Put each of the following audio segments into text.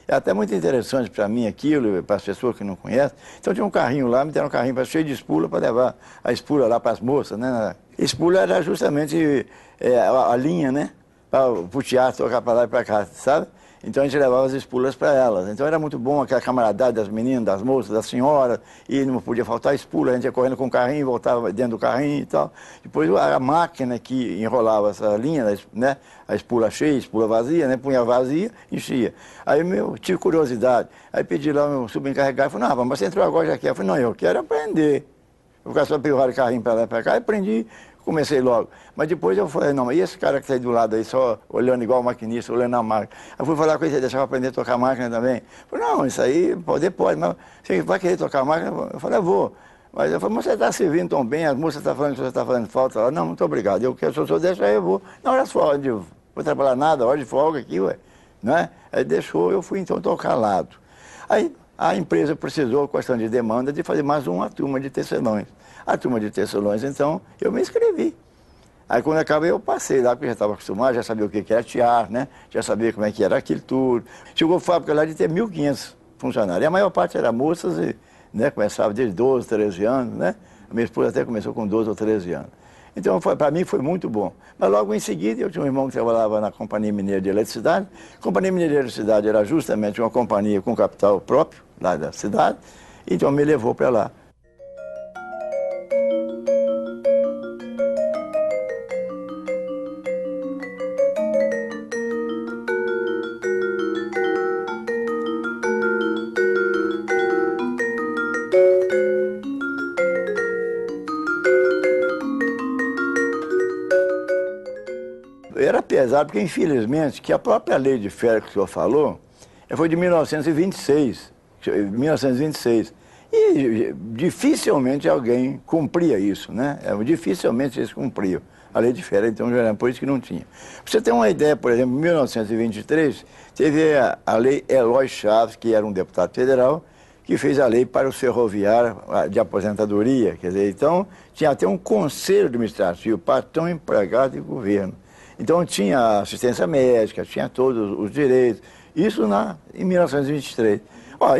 É até muito interessante para mim aquilo, para as pessoas que não conhecem. Então tinha um carrinho lá, me deram um carrinho cheio de espula para levar a espula lá para as moças, né? Espula era justamente a linha, né? Para o teatro tocar para lá e para cá, sabe? Então a gente levava as espulas para elas. Então era muito bom aquela camaradagem das meninas, das moças, das senhoras, e não podia faltar espula, a gente ia correndo com o carrinho, voltava dentro do carrinho e tal. Depois a máquina que enrolava essa linha, né? A espula cheia, a espula vazia, né? Punha vazia, enchia. Aí eu tive curiosidade, aí pedi lá o meu subencarregado, falei, não, rapaz, mas você entrou agora já quer? Eu falei, não, eu quero aprender. Eu ficava só empurrando o carrinho para lá e para cá, e aprendi. Comecei logo. Mas depois eu falei, não, mas e esse cara que está aí do lado aí, só olhando igual o maquinista, olhando a máquina? Eu fui falar com ele, deixava aprender a tocar a máquina também. Eu falei, não, isso aí pode, mas você vai querer tocar a máquina? Eu falei, eu vou. Mas eu falei, mas você está servindo tão bem, as moças estão falando que você está fazendo falta. Ela, não, muito obrigado, eu quero, se o senhor deixar, eu vou. Na hora só, eu vou trabalhar nada, hora de folga aqui, ué. Não é? Aí deixou, eu fui então tocar lado. Aí a empresa precisou, questão de demanda, de fazer mais uma turma de tecelões. A turma de tecelões, então, eu me inscrevi. Aí quando acabei eu passei lá, porque já estava acostumado, já sabia o que era tear, né? Já sabia como é que era aquilo tudo. Chegou a fábrica lá de ter 1.500 funcionários. E a maior parte era moças, e, né? Começava desde 12, 13 anos, né? A minha esposa até começou com 12 ou 13 anos. Então, para mim foi muito bom. Mas logo em seguida, eu tinha um irmão que trabalhava na Companhia Mineira de Eletricidade. A Companhia Mineira de Eletricidade era justamente uma companhia com capital próprio, lá da cidade. Então, me levou para lá. Era pesado, porque infelizmente, que a própria lei de férias que o senhor falou, foi de 1926, e dificilmente alguém cumpria isso, né? Dificilmente eles cumpriam a lei de férias, então já era por isso que não tinha. Pra você ter uma ideia, por exemplo, em 1923, teve a lei Eloy Chaves, que era um deputado federal, que fez a lei para o ferroviário de aposentadoria, quer dizer, então tinha até um conselho administrativo, patrão, empregado e governo. Então tinha assistência médica, tinha todos os direitos, isso em 1923.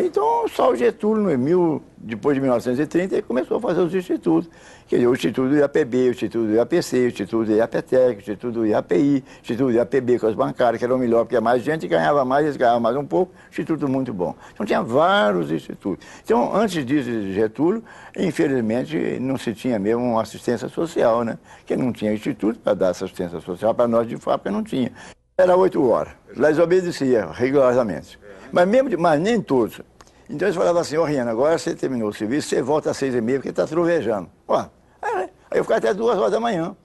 Então só o Getúlio, depois de 1930, ele começou a fazer os institutos. Quer dizer, o Instituto do IAPB, o Instituto do IAPC, o Instituto do IAPTEC, o Instituto do IAPI, o Instituto do IAPB com as bancárias, que era o melhor, porque mais gente ganhava mais, eles ganhavam mais um pouco, instituto muito bom. Então tinha vários institutos. Então, antes disso, Getúlio, infelizmente, não se tinha mesmo uma assistência social, né? Porque não tinha instituto para dar assistência social, para nós de fábrica não tinha. Era 8 horas, eles obedeciam rigorosamente. Mas nem todos. Então eles falavam assim, Riana, agora você terminou o serviço, você volta às 6h30 porque está trovejando. Aí eu ficava até 2 horas da manhã.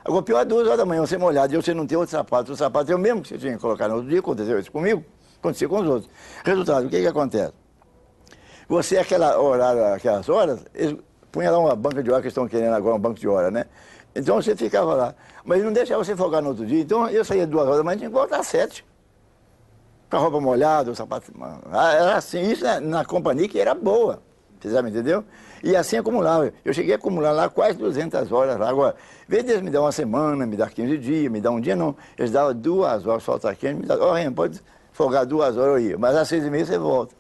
Agora, pior é 2 horas da manhã, você molhado, e você não tem outro sapato. O sapato é o mesmo que você tinha que colocar no outro dia, aconteceu isso comigo, aconteceu com os outros. Resultado, o que acontece? Você, aquelas horas, eles punham lá uma banca de hora, que estão querendo agora um banco de hora, né? Então você ficava lá. Mas não deixava você folgar no outro dia. Então eu saía 2 horas da manhã, tinha que voltar às 7. Com a roupa molhada, o sapato... Era assim, isso na companhia que era boa. Você sabe, entendeu? E assim acumulava. Eu cheguei a acumular lá quase 200 horas lá. Agora, em vez deles me dar uma semana, me dar 15 dias, me dar um dia, não. Eles davam 2 horas, falta quente, me davam, Renan, pode folgar 2 horas, eu ia. Mas às 6h30 você volta.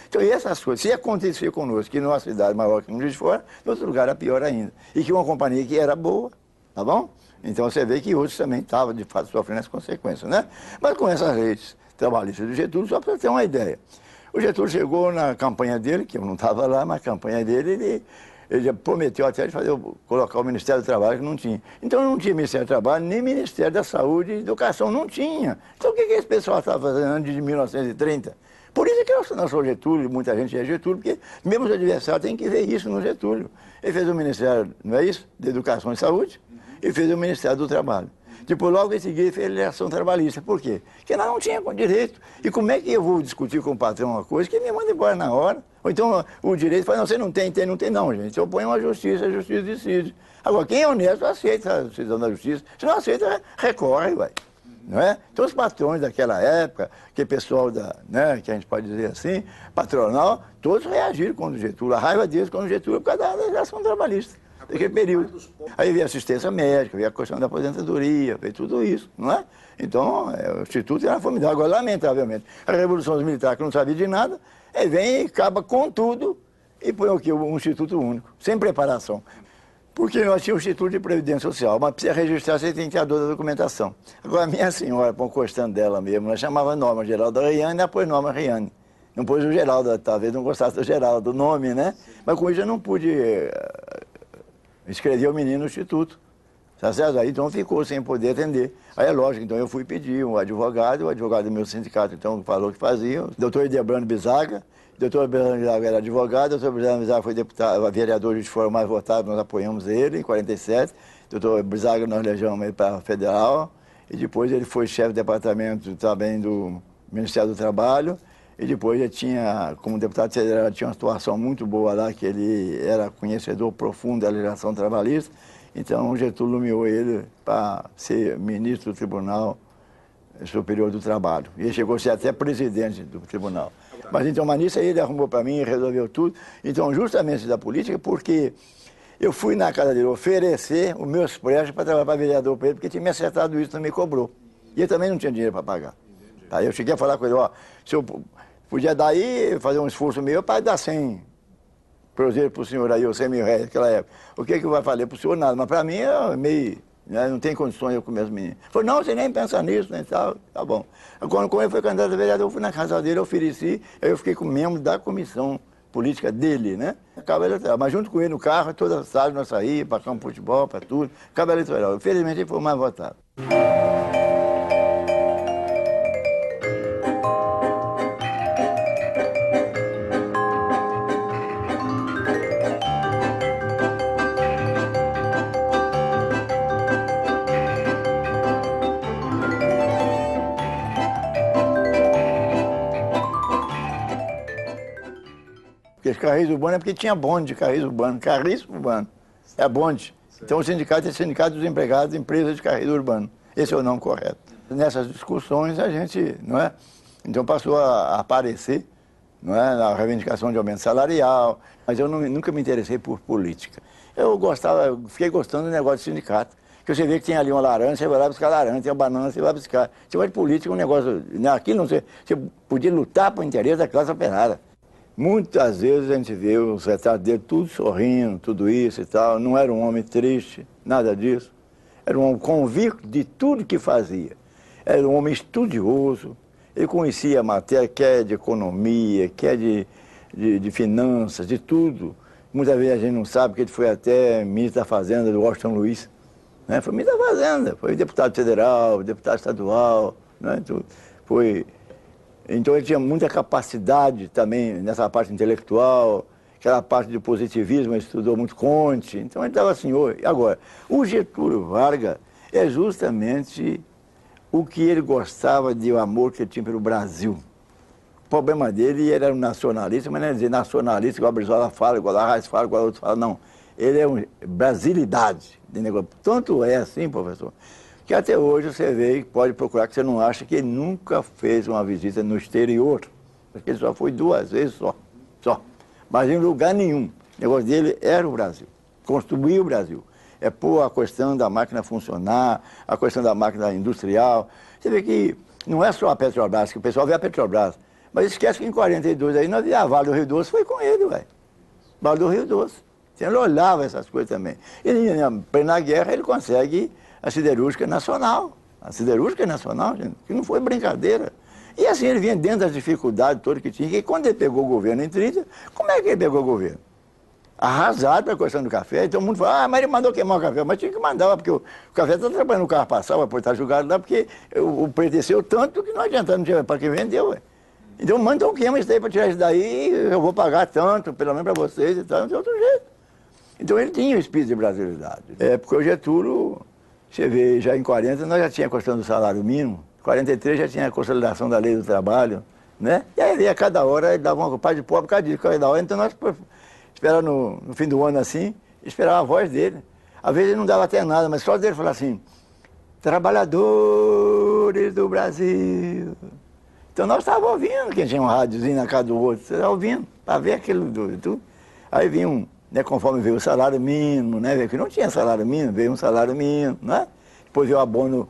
Então, e essas coisas, se acontecer conosco, que numa cidade maior que um Juiz de Fora, em outro lugar era pior ainda. E que uma companhia que era boa, tá bom? Então você vê que outros também estavam, de fato, sofrendo as consequências, né? Mas com essas leis trabalhistas do Getúlio, só para você ter uma ideia. O Getúlio chegou na campanha dele, que eu não estava lá, mas a campanha dele, ele já prometeu até de colocar o Ministério do Trabalho, que não tinha. Então não tinha Ministério do Trabalho, nem Ministério da Saúde e Educação, não tinha. Então o que esse pessoal estava fazendo antes de 1930? Por isso que eu não sou Getúlio, muita gente é Getúlio, porque mesmo os adversários têm que ver isso no Getúlio. Ele fez o Ministério, não é isso? De Educação e Saúde, e fez o Ministério do Trabalho. Depois, logo em seguida, ele fez a legislação trabalhista. Por quê? Porque nós não tínhamos direito. E como é que eu vou discutir com o patrão uma coisa que me manda embora na hora? Ou então o direito fala, não, você não tem, não tem, não, gente. Eu ponho uma justiça, a justiça decide. Agora, quem é honesto aceita a decisão da justiça. Se não aceita, recorre, vai. Não é? Então, os patrões daquela época, que pessoal né, que a gente pode dizer assim, patronal, todos reagiram contra o Getúlio. A raiva deles contra o Getúlio por causa da legislação trabalhista. Naquele período. Aí veio assistência médica, veio a questão da aposentadoria, veio tudo isso, não é? Então, o Instituto era formidável. Agora, lamentavelmente, a Revolução Militar, que não sabia de nada, aí vem e acaba com tudo e põe aqui um Instituto único, sem preparação. Porque nós tínhamos o Instituto de Previdência Social, mas precisa registrar, você tem que ter a da documentação. Agora, a minha senhora, por gostando dela mesmo, ela chamava Norma Geraldo Riane, ela pôs Norma Riane. Não pôs o Geraldo, talvez não gostasse do Geraldo, do nome, né? Mas com isso eu não pude escrever o menino no Instituto. Tá certo? Aí então ficou sem poder atender. Aí é lógico, então eu fui pedir um advogado, o advogado do meu sindicato então falou que fazia, o doutor Edebrando Bizaga. O doutor Edebrando Bizaga era advogado, o doutor Edebrando Bizaga foi deputado, vereador de fora mais votado, nós apoiamos ele em 47. O doutor Bizaga nós elegemos ele para federal, e depois ele foi chefe de departamento também do Ministério do Trabalho, e depois ele tinha, como deputado federal, tinha uma situação muito boa lá, que ele era conhecedor profundo da legislação trabalhista. Então, o Getúlio nomeou ele para ser ministro do Tribunal Superior do Trabalho. E ele chegou a ser até presidente do tribunal. Mas então, nisso aí ele arrumou para mim e resolveu tudo. Então, justamente da política, porque eu fui na casa dele oferecer os meus préstimos para trabalhar para vereador para ele, porque tinha me acertado isso, não me cobrou. E ele também não tinha dinheiro para pagar. Aí eu cheguei a falar com ele, ó, se eu podia dar aí, fazer um esforço meu para dar 100 cruzeiros para o senhor aí, ou 100 mil reais naquela época. O que vai fazer para o senhor? Nada. Mas para mim é meio, né, não tem condições eu comer os meninos. Falei, não, você nem pensa nisso, nem tal, tá bom. Quando ele foi candidato a vereador, eu fui na casa dele, ofereci, aí eu fiquei como membro da comissão política dele, né? Cabo eleitoral. Mas junto com ele no carro, toda a tarde nós saímos, para campo de futebol, para tudo. Cabo eleitoral. Infelizmente ele foi o mais votado. Porque Carris Urbano é porque tinha bonde de Carris Urbano. Carris Urbano é bonde. Então o sindicato é Sindicato dos Empregados, Empresas de Carris Urbano. Esse é o nome correto. Nessas discussões a gente, não é? Então passou a aparecer, não é? Na reivindicação de aumento salarial, mas eu nunca me interessei por política. Eu fiquei gostando do negócio de sindicato. Que você vê que tem ali uma laranja, você vai lá buscar laranja, tem uma banana, você vai buscar. Você vai de política, um negócio, aquilo não sei, você podia lutar por interesse da classe operária. Muitas vezes a gente vê os retratos dele tudo sorrindo, tudo isso e tal. Não era um homem triste, nada disso. Era um homem convicto de tudo que fazia. Era um homem estudioso. Ele conhecia a matéria, quer de economia, quer de finanças, de tudo. Muitas vezes a gente não sabe que ele foi até ministro da Fazenda do Washington Luiz. Né? Foi ministro da Fazenda, foi deputado federal, deputado estadual, né? Foi... Então ele tinha muita capacidade também nessa parte intelectual, aquela parte de positivismo, ele estudou muito Conte, então ele estava assim, agora, o Getúlio Vargas é justamente o que ele gostava de o amor que ele tinha pelo Brasil. O problema dele, ele era um nacionalista, mas não é dizer nacionalista, igual a Brizola fala, igual a Reis fala, igual a outros falam, não. Ele é uma brasilidade de negócio. Tanto é assim, professor, que até hoje você vê e pode procurar que você não acha que ele nunca fez uma visita no exterior. Porque ele só foi 2 vezes só. Mas em lugar nenhum. O negócio dele era o Brasil, construir o Brasil. É pôr a questão da máquina funcionar, a questão da máquina industrial. Você vê que não é só a Petrobras, que o pessoal vê a Petrobras. Mas esquece que em 42 aí nós via a Vale do Rio Doce, foi com ele, velho. Vale do Rio Doce. Ele olhava essas coisas também. E na guerra ele consegue a siderúrgica nacional. A siderúrgica nacional, gente, que não foi brincadeira. E assim ele vinha dentro das dificuldades todas que tinha. E quando ele pegou o governo em 30, como é que ele pegou o governo? Arrasado pela questão do café. Então o mundo fala, mas ele mandou queimar o café. Mas tinha que mandar, porque o café está trabalhando no carro passava, por estar julgado lá, porque o preço desceu tanto que não adiantava, não tinha para quem vendeu. Ué. Então manda um queima isso daí para tirar isso daí, eu vou pagar tanto, pelo menos para vocês e tal, não tem outro jeito. Então ele tinha o espírito de brasilidade. É porque o Getúlio, você vê, já em 40 nós já tinha a questão do salário mínimo, 43 já tinha a consolidação da lei do trabalho, né? E aí a cada hora ele dava uma culpa de pobre, cada hora, então nós esperávamos no fim do ano assim, esperava a voz dele. Às vezes ele não dava até nada, mas só dele falar assim, trabalhadores do Brasil. Então nós estávamos ouvindo, quem tinha um rádiozinho na casa do outro, você estava ouvindo, para ver aquilo tudo. Aí vinha né, conforme veio o salário mínimo, né, que não tinha salário mínimo, veio um salário mínimo, né? Depois veio abono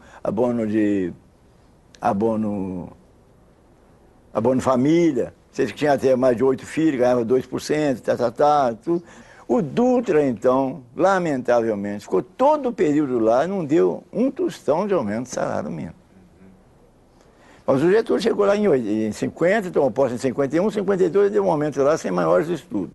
família, vocês que tinham até mais de 8 filhos, ganhavam 2%, tudo. O Dutra, então, lamentavelmente, ficou todo o período lá e não deu um tostão de aumento de salário mínimo. Mas o Getúlio chegou lá em 50, tomou posse em 51, 52, deu um aumento lá sem maiores estudos.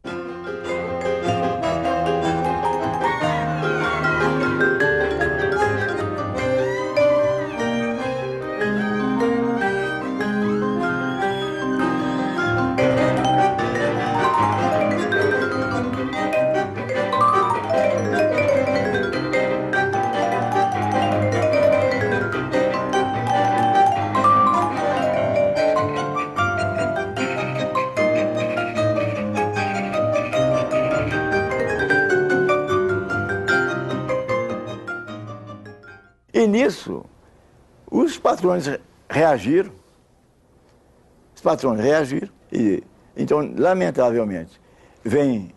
E nisso, os patrões reagiram, e então, lamentavelmente, vem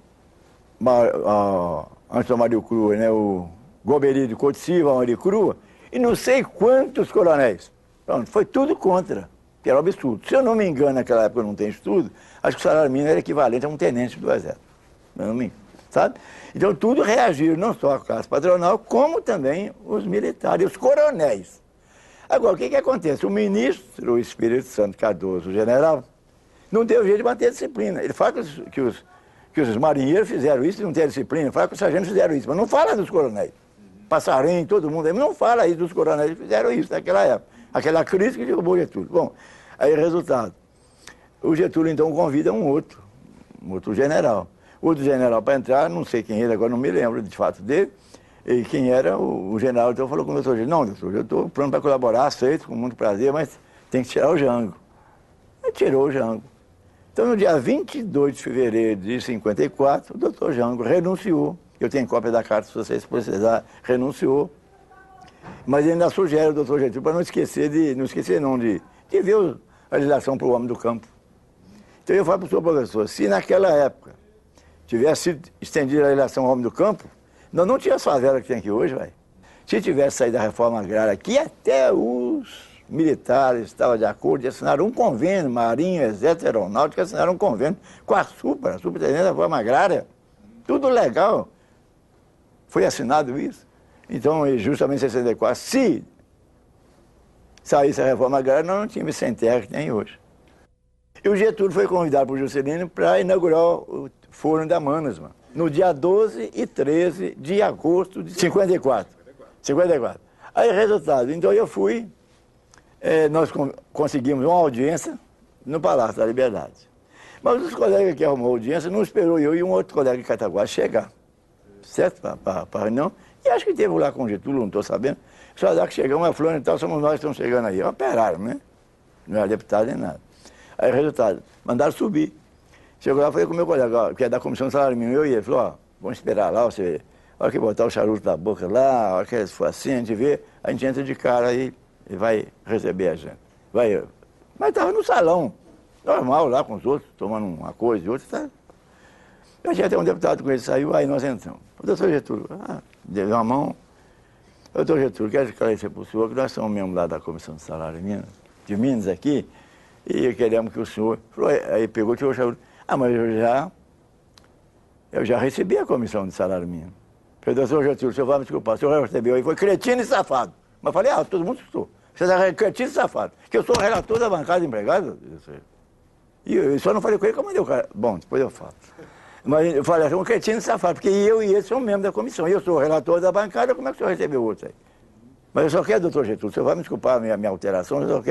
antes do Mário Crua, né, o Goberi de Couto Silva, Mário Crua, e não sei quantos coronéis. Pronto, foi tudo contra, que era um absurdo. Se eu não me engano, naquela época eu não tenho estudo, acho que o salário mínimo era equivalente a um tenente do Exército. Não me engano, sabe? Então tudo reagiram, não só a classe patronal, como também os militares, os coronéis. Agora, o que acontece? O ministro, o Espírito Santo Cardoso, o general, não deu jeito de manter a disciplina. Ele fala que os marinheiros fizeram isso e não tem disciplina, ele fala que os sargentos fizeram isso, mas não fala dos coronéis. Passarinho, todo mundo aí, não fala aí dos coronéis que fizeram isso naquela época. Aquela crise que derrubou o Getúlio. Bom, aí resultado. O Getúlio então convida um outro general. Outro general para entrar, não sei quem era, agora não me lembro de fato dele, e quem era o general, então falou com o doutor, não, doutor, eu estou pronto para colaborar, aceito, com muito prazer, mas tem que tirar o Jango. Aí tirou o Jango. Então, no dia 22 de fevereiro de 54, o doutor Jango renunciou. Eu tenho cópia da carta, se vocês precisarem, renunciou. Mas ele ainda sugere ao doutor Getúlio para não esquecer de ver a legislação para o homem do campo. Então, eu falo para o senhor professor, se naquela época tivesse sido estendida a legislação ao homem do campo, nós não tínhamos favela que tem aqui hoje, vai. Se tivesse saído da reforma agrária aqui, até os militares estavam de acordo e assinaram um convênio, Marinha, Exército, Aeronáutica, assinaram um convênio com a Superintendência da Reforma Agrária. Tudo legal. Foi assinado isso. Então, justamente em 64, se saísse a reforma agrária, nós não tínhamos sem terra que tem hoje. E o Getúlio foi convidado por Juscelino para inaugurar o Forno da Manasma, no dia 12 e 13 de agosto de 54. Aí, resultado, então eu fui, nós conseguimos uma audiência no Palácio da Liberdade. Mas os colegas que arrumou a audiência não esperou eu e um outro colega de Cataguá chegar, certo? Para a reunião. E acho que teve lá com o Getúlio, não estou sabendo. Só dá que chegamos a Flor e tal, somos nós que estamos chegando aí. Operaram, né? Não era deputado nem nada. Aí, resultado, mandaram subir. Chegou lá, falei com o meu colega, que é da Comissão de Salário Mínimo, eu e ele, falou, vamos esperar lá, você, a hora que botar o charuto da boca lá, a hora que for assim, a gente vê, a gente entra de cara aí e vai receber a gente. Mas estava no salão, normal lá com os outros, tomando uma coisa e outra, tá? Eu tinha até um deputado com ele, saiu, aí nós entramos. O doutor Getúlio, deu uma mão. Doutor Getúlio, quero esclarecer para o senhor que nós somos membros lá da Comissão de Salário Mínimo, de Minas aqui, e queremos que o senhor... Aí pegou, tirou o charuto. Mas eu já recebi a comissão de salário mínimo. Falei, doutor Getúlio, o senhor vai me desculpar, o senhor já recebeu aí, foi cretino e safado. Mas falei, todo mundo escutou. Você é cretino e safado. Que eu sou o relator da bancada de empregados. E eu só não falei com ele, como deu o cara. Bom, depois eu falo. Mas eu falei, um cretino e safado, porque eu e ele somos membros da comissão. E eu sou o relator da bancada, como é que o senhor recebeu outro aí? Mas eu só quero, doutor Getúlio, o senhor vai me desculpar a minha alteração, eu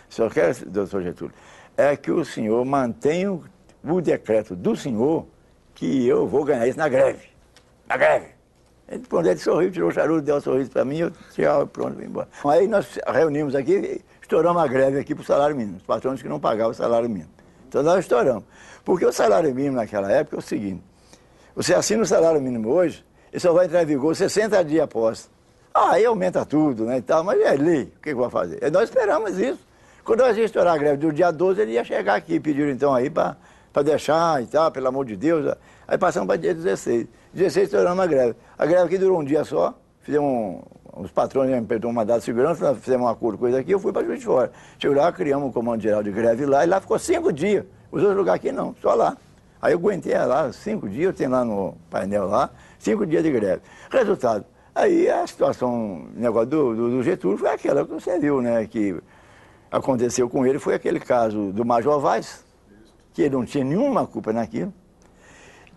só quero, doutor Getúlio, é que o senhor mantenha o decreto do senhor que eu vou ganhar isso na greve. Na greve. Ele sorriu, tirou o charuto, deu um sorriso para mim, eu tchau, pronto, vim embora. Aí nós reunimos aqui, estouramos a greve aqui para o salário mínimo, os patrões que não pagavam o salário mínimo. Então nós estouramos. Porque o salário mínimo naquela época é o seguinte, você assina o salário mínimo hoje, ele só vai entrar em vigor 60 dias após. Aí aumenta tudo, né, e tal, mas é lei, o que vai fazer? E nós esperamos isso. Quando nós ia estourar a greve do dia 12, ele ia chegar aqui, pediram então aí para para deixar e tal, pelo amor de Deus. Aí passamos para dia 16. 16 estouramos a greve. A greve aqui durou um dia só, fizemos os patrões me apertou uma data de segurança, fizemos um acordo com eles aqui, eu fui para Juiz de Fora. Chegou lá, criamos um comando geral de greve lá, e lá ficou 5 dias. Os outros lugares aqui não, só lá. Aí eu aguentei lá 5 dias, eu tenho lá no painel lá, 5 dias de greve. Resultado, aí a situação, o negócio do Getúlio foi aquela que você viu, né, que aconteceu com ele, foi aquele caso do Major Vaz, que ele não tinha nenhuma culpa naquilo.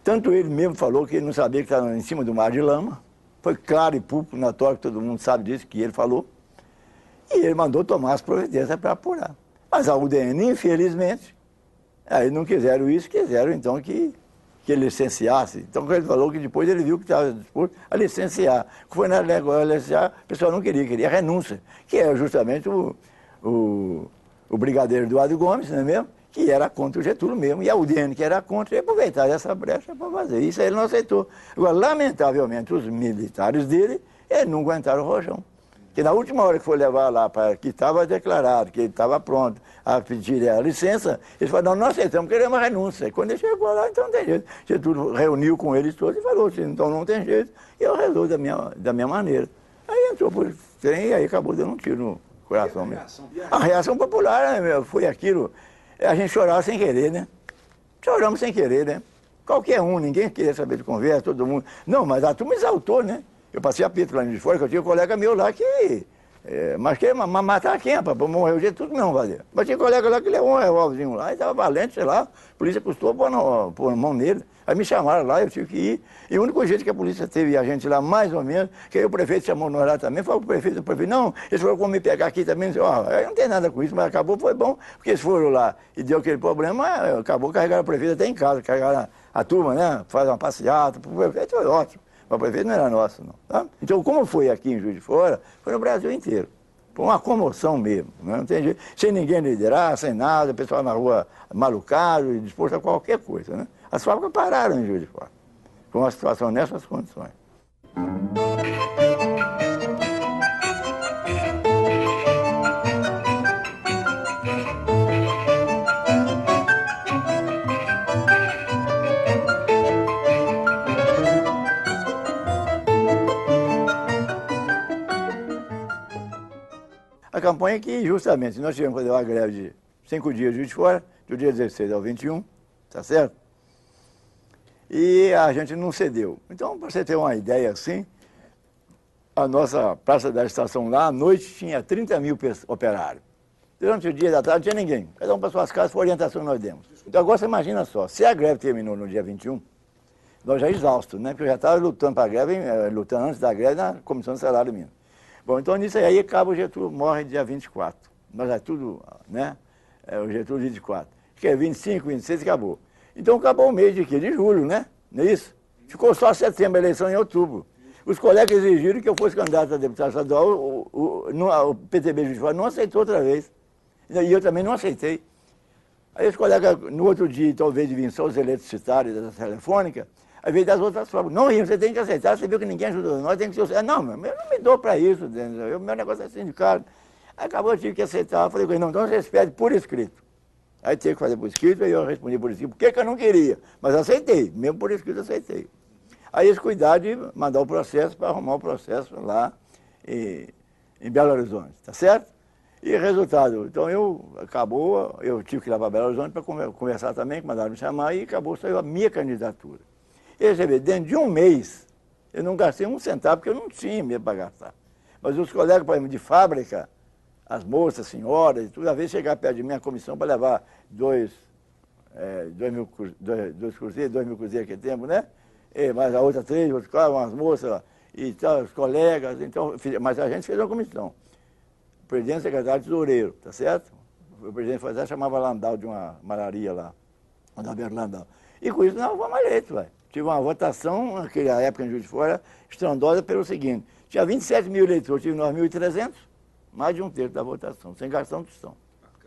Tanto ele mesmo falou que ele não sabia que estava em cima do mar de lama. Foi claro e público, notório, todo mundo sabe disso, que ele falou. E ele mandou tomar as providências para apurar. Mas a UDN, infelizmente, aí não quiseram isso, quiseram então que ele licenciasse. Então ele falou que depois ele viu que estava disposto a licenciar. Foi na licenciar, o pessoal não queria renúncia, que é justamente o brigadeiro Eduardo Gomes, não é mesmo? Que era contra o Getúlio mesmo, e a UDN, que era contra, ia aproveitar essa brecha para fazer. Isso aí ele não aceitou. Agora, lamentavelmente, os militares dele, eles não aguentaram o rojão. Que na última hora que foi levar lá, que estava declarado, que ele estava pronto a pedir a licença, eles falaram, não aceitamos, queremos a renúncia. E quando ele chegou lá, então não tem jeito. Getúlio reuniu com eles todos e falou assim, então não tem jeito, e eu resolvo da minha maneira. Aí entrou por trem e aí acabou dando um tiro no coração mesmo. A reação popular, né, foi aquilo... A gente chorava sem querer, né? Choramos sem querer, né? Qualquer um, ninguém queria saber de conversa, todo mundo. Não, mas a turma exaltou, né? Eu passei a pito lá de fora, que eu tinha um colega meu lá que... mas queria matar quem, rapaz? Pra morrer o jeito tudo não valia. Mas tinha um colega lá que levou um revólverzinho lá e estava valente, sei lá. A polícia custou pôr a mão nele. Aí me chamaram lá, eu tive que ir. E o único jeito que a polícia teve a gente lá, mais ou menos, que aí o prefeito chamou nós lá também, falou pro prefeito, não, eles foram como me pegar aqui também, aí não tem nada com isso, mas acabou, foi bom, porque eles foram lá e deu aquele problema, acabou carregaram o prefeito até em casa, carregaram a turma, né, faz uma passeata, o prefeito foi ótimo, mas o prefeito não era nosso, não. Tá? Então, como foi aqui em Juiz de Fora, foi no Brasil inteiro. Foi uma comoção mesmo, não tem jeito, sem ninguém liderar, sem nada, o pessoal na rua malucado e disposto a qualquer coisa, né? As fábricas pararam em Juiz de Fora, com uma situação nessas condições. A campanha que, justamente, nós tivemos que fazer uma greve de 5 dias de Juiz de Fora, do dia 16 ao 21, tá certo? E a gente não cedeu. Então, para você ter uma ideia assim, a nossa Praça da Estação lá, à noite, tinha 30 mil operários. Durante o dia da tarde não tinha ninguém. Cada um para suas casas, foi a orientação que nós demos. Então agora você imagina só, se a greve terminou no dia 21, nós já exaustos, né? Porque eu já estava lutando para a greve, lutando antes da greve na Comissão de Salário Mínimo. Bom, então nisso aí acaba o Getúlio, morre dia 24. Nós já tudo, né? O Getúlio 24. Que é 25, 26 acabou. Então acabou o mês de quê? De julho, né? Não é isso? Ficou só setembro, a eleição em outubro. Os colegas exigiram que eu fosse candidato a deputado estadual, o PTB Juiz de Fora não aceitou outra vez. E eu também não aceitei. Aí os colegas, no outro dia, então, ao invés de vir só os eletricitários da telefônica, ao invés das outras formas, não, Rio, você tem que aceitar, você viu que ninguém ajudou nós, tem que ser... Não, eu não me dou para isso, meu negócio é sindicato. Aí acabou, eu tive que aceitar, eu falei, não, então você pede por escrito. Aí tinha que fazer por escrito, aí eu respondi por escrito, por que eu não queria? Mas aceitei, mesmo por escrito aceitei. Aí eles cuidaram de mandar o processo para arrumar o processo lá em Belo Horizonte, tá certo? E resultado, então eu tive que ir lá para Belo Horizonte para conversar também, que mandaram me chamar, e acabou, saiu a minha candidatura. E você vê, dentro de um mês, eu não gastei um centavo, porque eu não tinha mesmo para gastar. Mas os colegas, por exemplo, de fábrica, as moças, senhoras, e tudo, às vezes chegar perto de mim a comissão para levar 2 mil cruzeiros que tempo, né? E mais a outra 3, outros 4, umas moças e tal, os colegas, então, mas a gente fez uma comissão. O presidente, secretário, tesoureiro, tá certo? O presidente foi até chamava Landau de uma malaria lá, Adalberto Landau. E com isso nós fomos eleitos, velho. Tive uma votação, naquela época em Juiz de Fora, estrondosa pelo seguinte, tinha 27 mil eleitores, tive 9.300, mais de um terço da votação, sem cartão de som.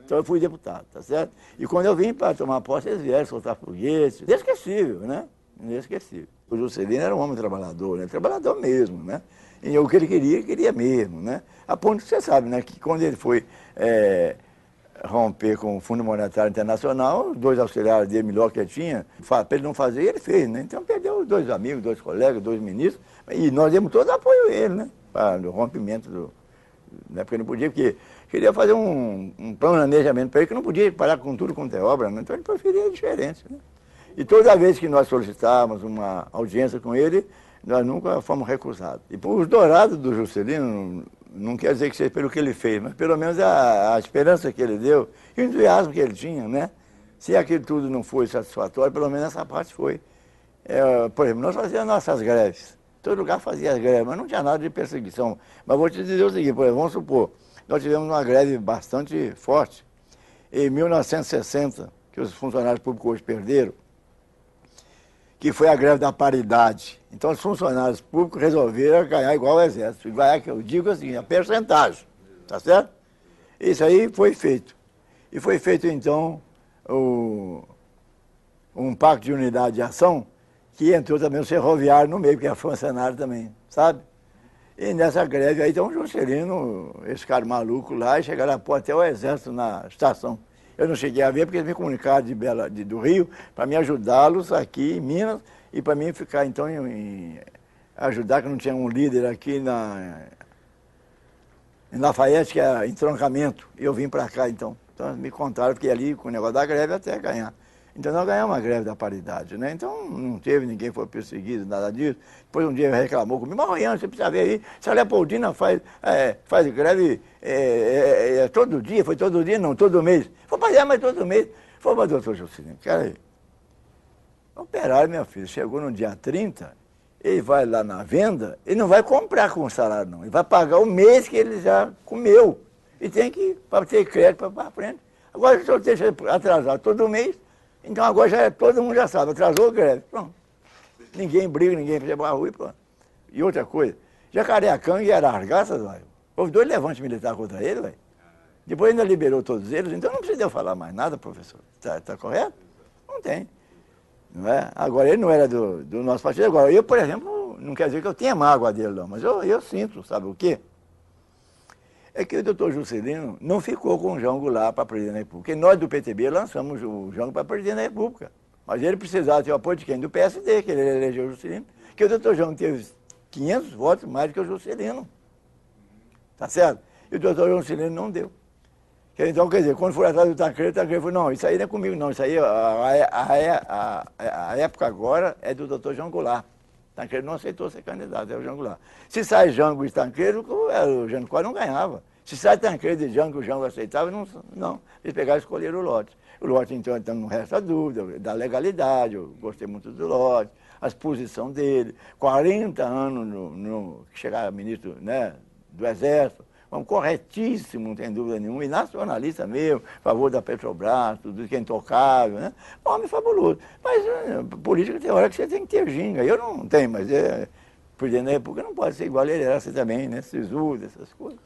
Então eu fui deputado, tá certo? E quando eu vim para tomar posse, eles vieram soltar foguetes, inesquecível, né? Inesquecível. O Juscelino era um homem trabalhador, né? Trabalhador mesmo, né? E o que ele queria mesmo, né? A ponto que você sabe, né? Que quando ele foi romper com o Fundo Monetário Internacional, os dois auxiliares dele, melhor que ele tinha, para ele não fazer, ele fez, né? Então perdeu dois amigos, dois colegas, dois ministros, e nós demos todo apoio a ele, né? Para o rompimento do... Né? Porque não podia, porque queria fazer um planejamento para ele, que não podia parar com tudo quanto é obra, né? Então ele preferia a diferença, né? E toda vez que nós solicitávamos uma audiência com ele, nós nunca fomos recusados. E por os dourados do Juscelino, não quer dizer que seja pelo que ele fez, mas pelo menos a esperança que ele deu e o entusiasmo que ele tinha, né? Se aquilo tudo não foi satisfatório, pelo menos essa parte foi. Por exemplo, nós fazíamos nossas greves. Todo lugar fazia as greves, mas não tinha nada de perseguição. Mas vou te dizer o seguinte, por exemplo, vamos supor, nós tivemos uma greve bastante forte em 1960, que os funcionários públicos hoje perderam, que foi a greve da paridade. Então os funcionários públicos resolveram ganhar igual ao Exército. E ganhar, que eu digo assim, a percentagem, tá certo? Isso aí foi feito. E foi feito então um pacto de unidade de ação, que entrou também o ferroviário no meio, que é funcionário também, sabe? E nessa greve aí, então o Juscelino, esse cara maluco lá, e chegaram a pôr até o Exército na estação. Eu não cheguei a ver porque eles me comunicaram do Rio para me ajudá-los aqui em Minas e para mim ficar então ajudar, que não tinha um líder aqui em Lafayette, que era entroncamento, e eu vim para cá então. Então me contaram, fiquei ali com o negócio da greve até ganhar. Então nós ganhamos a greve da paridade, né? Então não teve, ninguém foi perseguido, nada disso. Depois um dia reclamou comigo, mas amanhã você precisa ver aí, se a Leopoldina faz greve todo dia, foi todo dia, não, todo mês. Falei, mas todo mês. Falei, mas doutor Juscelino, cara, operário, minha filha, chegou no dia 30, ele vai lá na venda, ele não vai comprar com o salário não, ele vai pagar o mês que ele já comeu. E tem que, para ter crédito para frente. Agora, se eu deixar atrasado todo mês, então agora todo mundo já sabe, atrasou, greve, pronto. Ninguém briga, ninguém precisa a rua e pronto. E outra coisa, Jacareacanga e Arargaças, houve 2 levantes militares contra ele, véio. Depois ainda liberou todos eles, então não precisa eu falar mais nada, professor. Tá correto? Não tem. Não é? Agora, ele não era do nosso partido. Agora, eu, por exemplo, não quer dizer que eu tenha mágoa dele, não, mas eu sinto, sabe o quê? É que o doutor Juscelino não ficou com o João Goulart para presidente da República. Porque nós do PTB lançamos o João para presidente da República. Mas ele precisava ter o apoio de quem? Do PSD, que ele elegeu o Juscelino. Porque o doutor João teve 500 votos mais do que o Juscelino. Tá certo? E o doutor Juscelino não deu. Então, quer dizer, quando for atrás do Tancredo falou, não, isso aí não é comigo não, isso aí, a época agora é do doutor João Goulart. Tancredo não aceitou ser candidato, é o João Goulart. Se sai Jango e Tancredo, o Jango quase não ganhava. Se sai Tancredo e Jango, o Jango aceitava, não. Eles pegaram e escolheram o Lott. O Lott, então não resta dúvida da legalidade, eu gostei muito do Lott, a exposição dele, 40 anos que chegava ministro, né, do Exército, um corretíssimo, não tem dúvida nenhuma, e nacionalista mesmo, a favor da Petrobras, tudo que é intocável, né? Um homem fabuloso. Mas política tem hora que você tem que ter ginga. Eu não tenho, mas presidente da República não pode ser igual ele era assim também, né? Sisudo, essas coisas.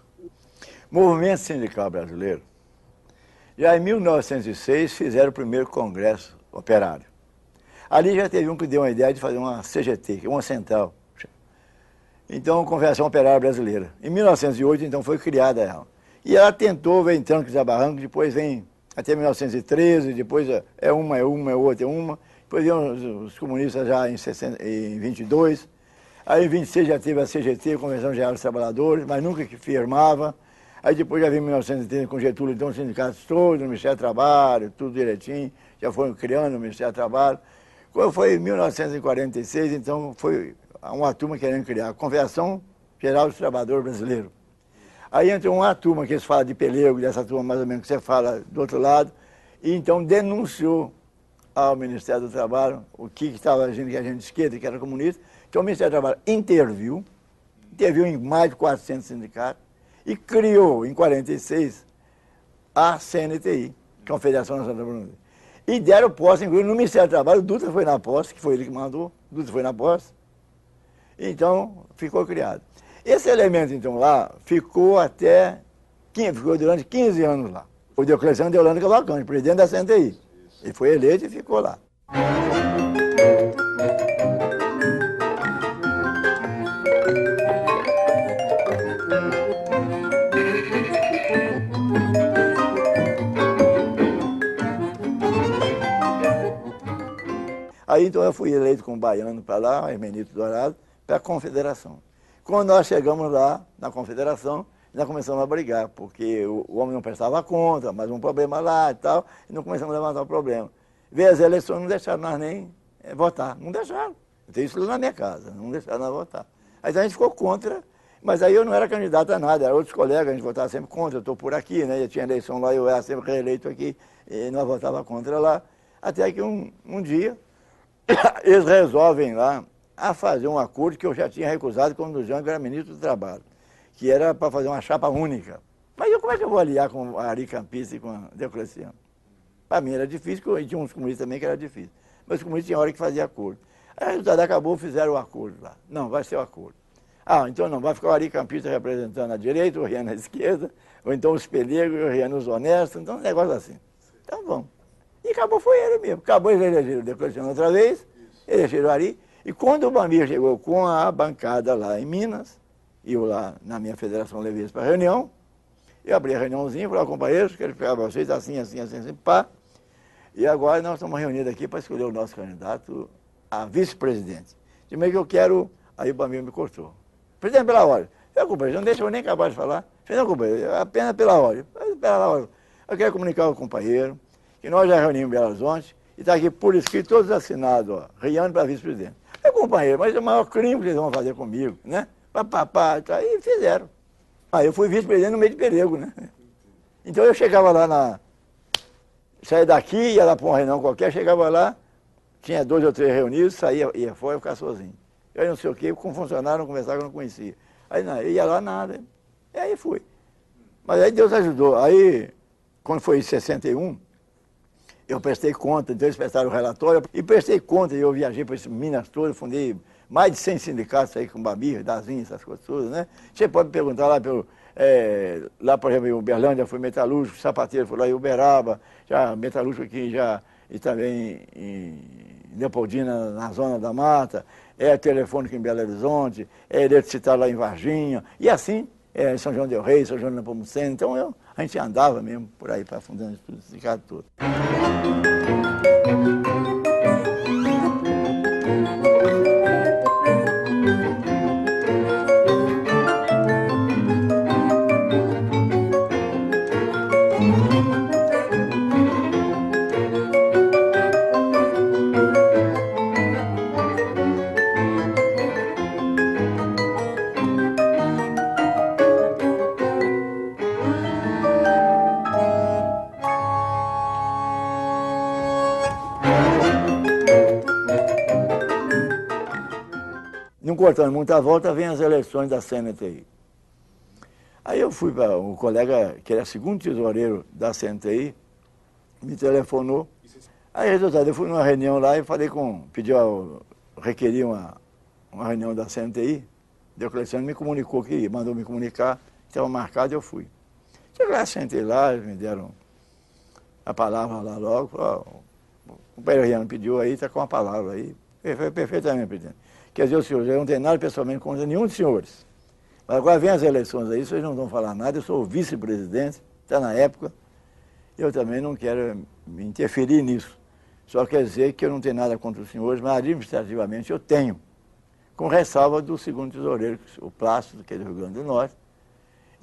Movimento Sindical Brasileiro. Já em 1906 fizeram o primeiro congresso operário. Ali já teve um que deu uma ideia de fazer uma CGT, uma central. Então, Convenção Operária Brasileira. Em 1908, então, foi criada ela. E ela tentou, vem trancos e barrancos, depois vem até 1913, depois é outra. Depois vem os comunistas já em 22. Aí em 26 já teve a CGT, Convenção Geral dos Trabalhadores, mas nunca que firmava. Aí depois já veio em 1930 com Getúlio, então os sindicatos todos, no Ministério do Trabalho, tudo direitinho, já foram criando o Ministério do Trabalho. Quando foi em 1946, então foi uma turma querendo criar a Convenção Geral dos Trabalhadores Brasileiros. Aí entrou uma turma que eles falam de pelego, dessa turma mais ou menos que você fala do outro lado, e então denunciou ao Ministério do Trabalho o que estava agindo, que a gente de esquerda, que era comunista. Então o Ministério do Trabalho interviu em mais de 400 sindicatos e criou, em 46, a CNTI, Confederação Nacional do Trabalho. E deram posse, inclusive, no Ministério do Trabalho, o Dutra foi na posse, que foi ele que mandou, o Dutra foi na posse. Então, ficou criado. Esse elemento, então, lá, ficou durante 15 anos lá. O Diocleciano de Holanda Cavalcante, presidente da CNTI. Ele foi eleito e ficou lá. Aí então eu fui eleito como baiano para lá, Hermenito Dourado, para a Confederação. Quando nós chegamos lá, na Confederação, nós começamos a brigar, porque o homem não prestava conta, mas um problema lá e tal, e não começamos a levantar o problema. Veio as eleições, não deixaram nós nem votar, não deixaram. Eu tenho isso lá na minha casa, não deixaram nós votar. Aí a gente ficou contra, mas aí eu não era candidato a nada, eram outros colegas, a gente votava sempre contra, eu estou por aqui, né? Eu tinha eleição lá, eu era sempre reeleito aqui, e nós votávamos contra lá. Até que um dia, eles resolvem lá a fazer um acordo que eu já tinha recusado quando o Jango era ministro do Trabalho, que era para fazer uma chapa única. Mas eu como é que eu vou aliar com a Ari Campista e com a Diocleciano? Para mim era difícil, e tinha uns comunistas também que era difícil. Mas os comunistas tinham hora que fazia acordo. Aí o resultado acabou, fizeram o acordo lá. Não, vai ser o acordo. Ah, então não, vai ficar o Ari Campista representando a direita, o Rian na esquerda, ou então os Pelego e o Rian os honestos, então um negócio assim. Então vamos. E acabou, foi ele mesmo. Acabou, eles elegeram o Diocleciano outra vez, elegeram o Ari. E quando o Bambir chegou com a bancada lá em Minas, eu lá na minha federação levei eles para a reunião, eu abri a reuniãozinha, falei, companheiros, quero pegar vocês assim, assim, assim, assim, pá. E agora nós estamos reunidos aqui para escolher o nosso candidato a vice-presidente. De meio que eu quero, aí o Bambir me cortou. Presidente, pela ordem. Eu, companheiro, não deixa eu nem acabar de falar. Falei, não, companheiro, apenas pela ordem. Pela ordem. Eu quero comunicar ao companheiro que nós já reunimos em Belo Horizonte e está aqui por escrito, todos assinados, ó, Rian para vice-presidente. Eu, companheiro, mas é o maior crime que eles vão fazer comigo, né? Papapá, tá, e fizeram. Aí eu fui vice-presidente no meio de Pelego, né? Então eu chegava lá saía daqui, ia lá para uma reunião qualquer, chegava lá, tinha 2 ou 3 reunidos, saía, ia fora e ficava sozinho. Eu não sei o quê, com funcionário, não conversava, eu não conhecia. Aí não, eu ia lá, nada. E aí fui. Mas aí Deus ajudou. Aí, quando foi em 61, eu prestei conta, então eles prestaram o relatório, e prestei conta, e eu viajei para Minas todo, fundei mais de 100 sindicatos aí com Bambir, Dazinho, essas coisas todas, né? Você pode perguntar lá lá, por exemplo, em Uberlândia foi metalúrgico, sapateiro foi lá em Uberaba, já metalúrgico aqui já, e também em Leopoldina, na zona da mata, telefônico em Belo Horizonte, eletricidade lá em Varginha, e assim, em São João del Rei, São João de Nepomuceno, então a gente andava mesmo por aí para fundando tudo, sindicato todo. Não cortando muita volta, vem as eleições da CNTI. Aí eu fui para um colega, que era segundo tesoureiro da CNTI, me telefonou. Aí, resultado, eu fui numa reunião lá e falei requeri uma reunião da CNTI. Diocleciano me comunicou mandou me comunicar, estava marcado e eu fui. Cheguei lá, sentei lá, eles me deram a palavra lá logo. O companheiro Rian pediu aí, está com a palavra aí. Perfeitamente, presidente. Quer dizer, o senhor, eu não tenho nada pessoalmente contra nenhum dos senhores. Mas agora vem as eleições aí, vocês não vão falar nada, eu sou o vice-presidente, está na época, eu também não quero me interferir nisso. Só quer dizer que eu não tenho nada contra os senhores, mas administrativamente eu tenho, com ressalva do segundo tesoureiro, o Plácido, que é do Rio Grande do Norte.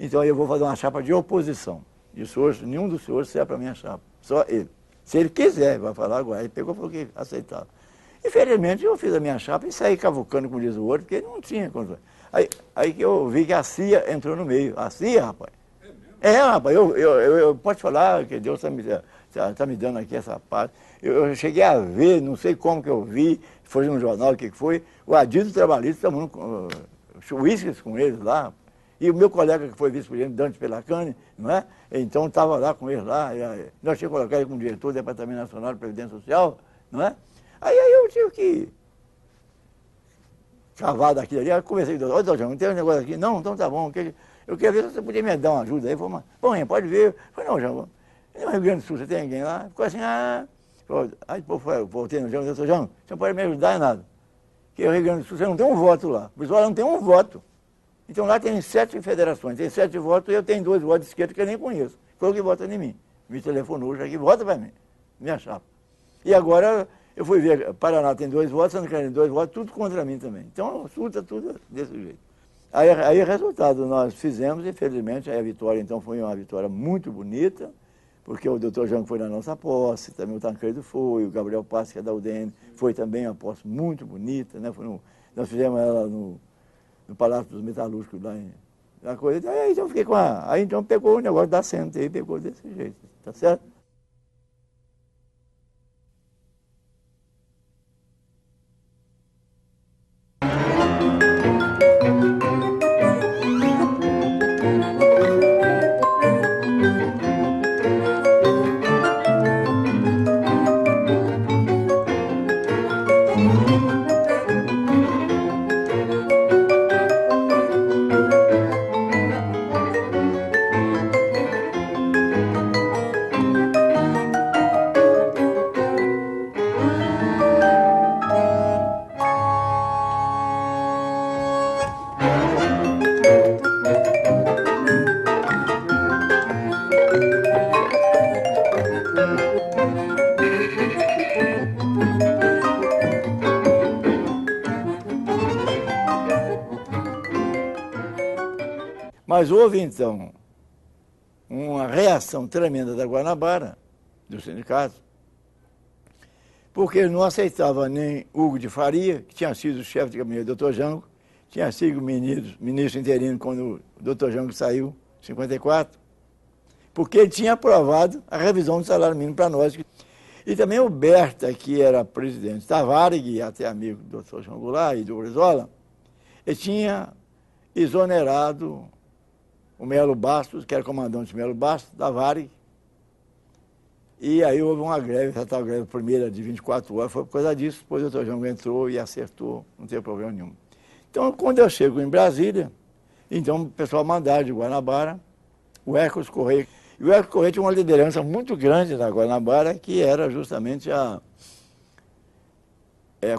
Então eu vou fazer uma chapa de oposição. E os senhores, nenhum dos senhores serve para a minha chapa, só ele. Se ele quiser, vai falar agora. Ele pegou e falou que aceitava. Infelizmente, eu fiz a minha chapa e saí cavucando, como diz o outro, porque não tinha condições. Aí que eu vi que a CIA entrou no meio. A CIA, rapaz. Rapaz, eu posso falar que Deus está me dando aqui essa parte. Eu cheguei a ver, não sei como que eu vi, foi no jornal, o que foi, o Adido Trabalhista tomando uísques com eles lá. E o meu colega que foi vice-presidente, Dante Pelacani, não é? Então estava lá com eles lá. Nós tínhamos colocado ele como diretor do Departamento Nacional de Previdência Social, não é? Aí eu tive que cavar daquilo ali. Aí eu conversei com o doutor, não tem um negócio aqui? Não, então tá bom. Eu queria ver se você podia me dar uma ajuda. Aí falou, bom, pode ver. Eu falei, não, João, no Rio Grande do Sul você tem alguém lá? Ficou assim, Aí depois voltei no João e disse, João, você não pode me ajudar em nada. Porque o Rio Grande do Sul você não tem um voto lá. O pessoal não tem um voto. Então lá tem 7 federações, tem 7 votos e eu tenho 2 votos de esquerda que eu nem conheço. Foi o que vota em mim. Me telefonou já que vota para mim, minha chapa. E agora Eu fui ver, Paraná tem 2 votos, Santa Catarina tem 2 votos, tudo contra mim também. Então, tudo desse jeito. Aí resultado, nós fizemos, infelizmente, aí a vitória, então, foi uma vitória muito bonita, porque o doutor Jango foi na nossa posse, também o Tancredo foi, o Gabriel Passos, que é da UDN, foi também uma posse muito bonita, né? Nós fizemos ela no Palácio dos Metalúrgicos, lá em... Na coisa, aí então fiquei com aí então pegou o negócio da Senta aí, pegou desse jeito, tá certo? Mas houve, então, uma reação tremenda da Guanabara, do sindicato, porque ele não aceitava nem Hugo de Faria, que tinha sido o chefe de gabinete do Dr. Jango, tinha sido ministro interino quando o Dr. Jango saiu, em 54, porque ele tinha aprovado a revisão do salário mínimo para nós. E também o Berta, que era presidente da Varig, até amigo do Dr. João Goulart e do Brizola, ele tinha exonerado o Melo Bastos, que era comandante Melo Bastos, da Varig. E aí houve uma greve, essa tal greve primeira de 24 horas, foi por causa disso, depois o Dr. João entrou e acertou, não teve problema nenhum. Então, quando eu chego em Brasília, então o pessoal mandava de Guanabara o Hércules Correia. E o Hércules Correia tinha uma liderança muito grande na Guanabara, que era justamente a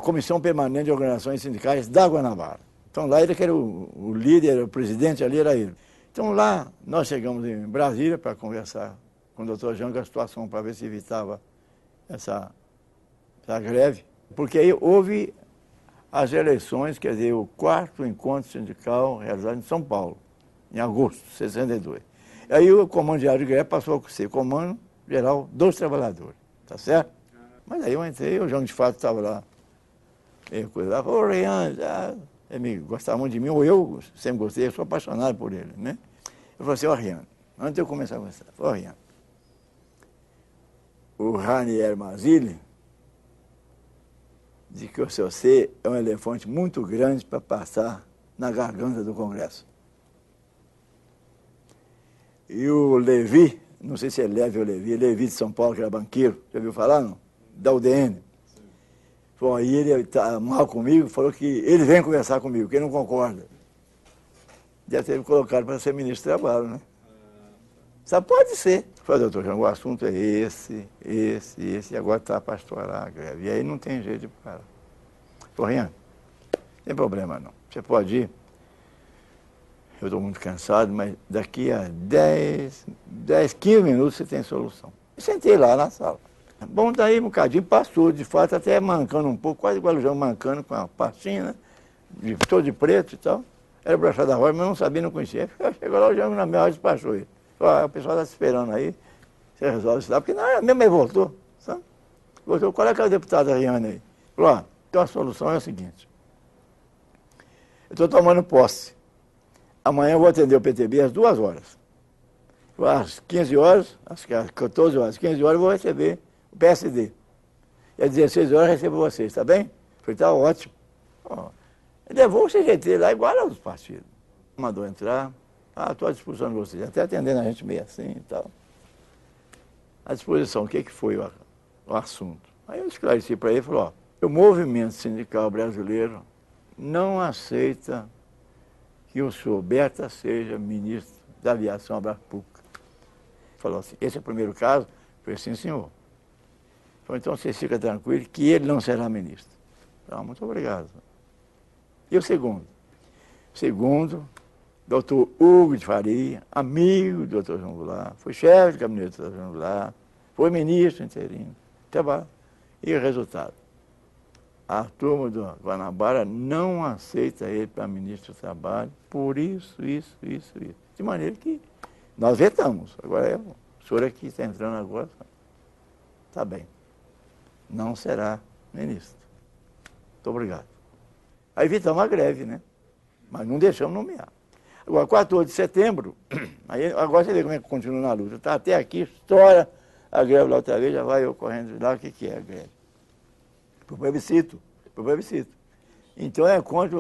Comissão Permanente de Organizações Sindicais da Guanabara. Então lá ele que era o líder, o presidente ali era ele. Então lá nós chegamos em Brasília para conversar com o doutor Jango a situação para ver se evitava essa greve. Porque aí houve as eleições, quer dizer, o 4º encontro sindical realizado em São Paulo, em agosto de 62. Aí o comando diário de greve passou a ser comando geral dos trabalhadores, tá certo? Mas aí eu entrei, o Jango de fato estava lá, ô Rian, ele gostava muito de mim, ou eu sempre gostei, eu sou apaixonado por ele, né? Eu falei assim, ó Rian, antes de eu começar a conversar, ó Rian, o Ranier Mazzilli diz que o seu C é um elefante muito grande para passar na garganta do Congresso. E o Levi, não sei se é Levi ou Levi de São Paulo, que era banqueiro, já ouviu falar, não? Da UDN. Bom, aí ele está mal comigo, falou que ele vem conversar comigo, que ele não concorda. Já teve colocado para ser ministro do Trabalho, né? Só pode ser. Falei, doutor Jango, o assunto é esse, e agora está para estourar a greve. E aí não tem jeito de parar. Falei, Rian, não tem problema não. Você pode ir. Eu estou muito cansado, mas daqui a 15 minutos você tem solução. Eu sentei lá na sala. Bom, daí um bocadinho passou, de fato, até mancando um pouco, quase igual o João mancando com a pastinha, né? Todo de preto e tal. Era brochado da roda, mas não sabia, não conhecia. Chegou lá, o João na minha hora despachou ele. Falou, o pessoal está esperando aí, você resolve isso lá, porque não, mesmo ele voltou, sabe? Voltou, qual é que é o deputado Ariane aí? Falou, então a solução é a seguinte. Eu estou tomando posse. Amanhã eu vou atender o PTB às 2 horas. Às 15 horas, às 14 horas, às 15 horas eu vou receber o PSD. E às 16 horas eu recebo vocês, tá bem? Falei, tá ótimo. Ele levou o CGT lá igual aos partidos. Mandou entrar, estou à disposição de vocês, até atendendo a gente meio assim e tal. À disposição, o que foi o assunto? Aí eu esclareci para ele e falei, o movimento sindical brasileiro não aceita que o senhor Berta seja ministro da Aviação Abrapuca. Falou assim, esse é o primeiro caso? Eu falei, sim, senhor. Falei, então você fica tranquilo que ele não será ministro. Muito obrigado. E o segundo? Segundo, doutor Hugo de Faria, amigo do doutor João Goulart, foi chefe de gabinete do doutor João Goulart, foi ministro interino, trabalho. E o resultado? a turma do Guanabara não aceita ele para ministro do Trabalho por isso. De maneira que nós vetamos. Agora o senhor aqui está entrando agora, está bem. Não será ministro. Muito obrigado. Aí evitamos a greve, né? Mas não deixamos nomear. Agora, 14 de setembro, aí, agora você vê como é que continua na luta. Tá até aqui, estoura a greve lá outra vez, já vai eu correndo lá, o que é a greve? Por plebiscito. Então é contra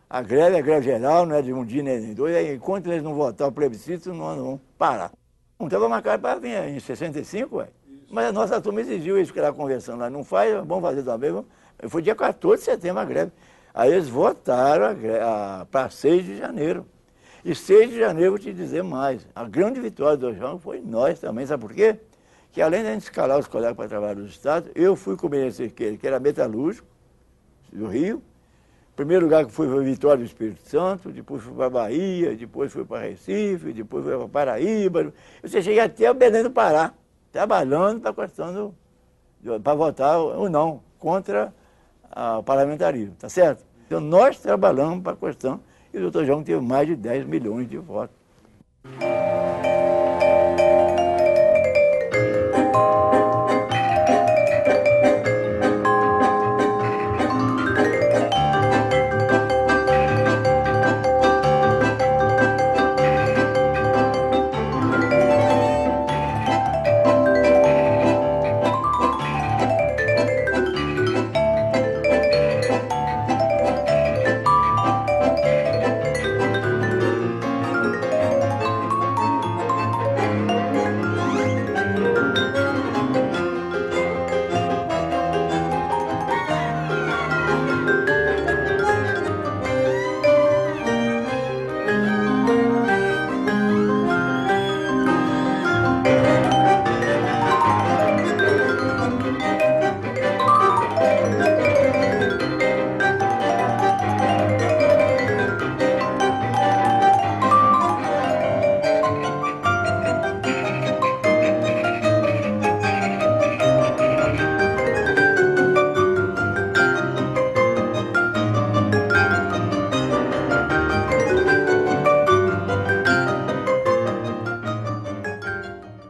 a greve geral, não é de um dia nem dois, aí, enquanto eles não votarem o plebiscito, nós não vamos parar. Não estava marcado para vir em 65, ué. Mas a nossa turma exigiu isso, que era conversando lá. Não faz, vamos fazer também. Foi dia 14 de setembro a greve. Aí eles votaram para 6 de janeiro. E 6 de janeiro, vou te dizer mais, a grande vitória do João foi nós também, sabe por quê? Que além de a gente escalar os colegas para trabalhar nos estados, eu fui com o Benedito Cerqueira, que era metalúrgico, do Rio. Primeiro lugar que fui foi Vitória do Espírito Santo, depois fui para Bahia, depois fui para Recife, depois fui para Paraíba. Você chega até o Belém do Pará, trabalhando para a questão para votar ou não contra o parlamentarismo, tá certo? Então nós trabalhamos para a questão e o doutor João teve mais de 10 milhões de votos.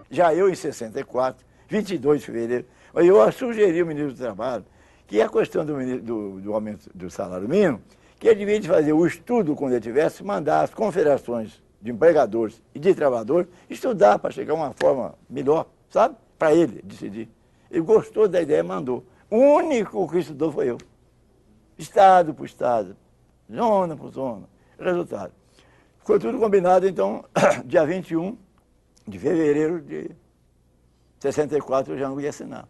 Já eu, em 64, 22 de fevereiro, eu sugeri ao ministro do Trabalho que a questão do aumento do salário mínimo, que ele devia fazer o estudo, quando ele tivesse, mandar as confederações de empregadores e de trabalhadores estudar para chegar a uma forma melhor, sabe? Para ele decidir. Ele gostou da ideia e mandou. O único que estudou foi eu. Estado por estado, zona por zona. Resultado. Ficou tudo combinado, então, dia 21 de fevereiro de 64 eu já não ia assinar.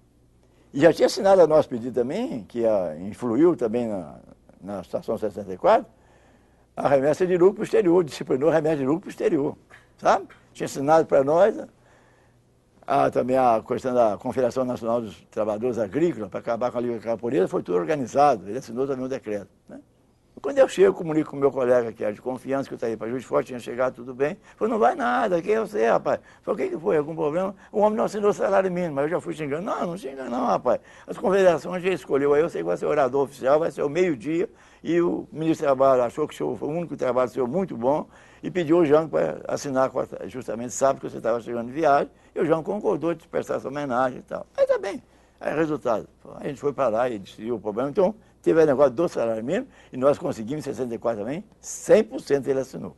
E já tinha assinado a nosso pedido também, que influiu também na situação 64, a remessa de lucro para o exterior, disciplinou a remessa de lucro para o exterior, sabe? Tinha assinado para nós também a questão da Confederação Nacional dos Trabalhadores Agrícolas, para acabar com a livre camponesa, foi tudo organizado, ele assinou também um decreto, né? Quando eu chego, comunico com o meu colega, que era de confiança, que eu estava para Juiz de Fora, tinha chegado, tudo bem. Falei, não vai nada, quem é você, rapaz? Falei, o que foi? Algum problema? O homem não assinou salário mínimo, mas eu já fui xingando. Não xinga não, rapaz. As confederações já escolheu, aí eu sei que vai ser orador oficial, vai ser o meio-dia, e o ministro do Trabalho achou que o senhor foi o único trabalho seu muito bom, e pediu o Jango para assinar, justamente sábado que você estava chegando de viagem, e o Jango concordou de prestar essa homenagem e tal. Aí tá bem. Aí resultado, a gente foi para lá e decidiu o problema, então teve o negócio do salário mínimo e nós conseguimos em 64 também, 100% ele assinou.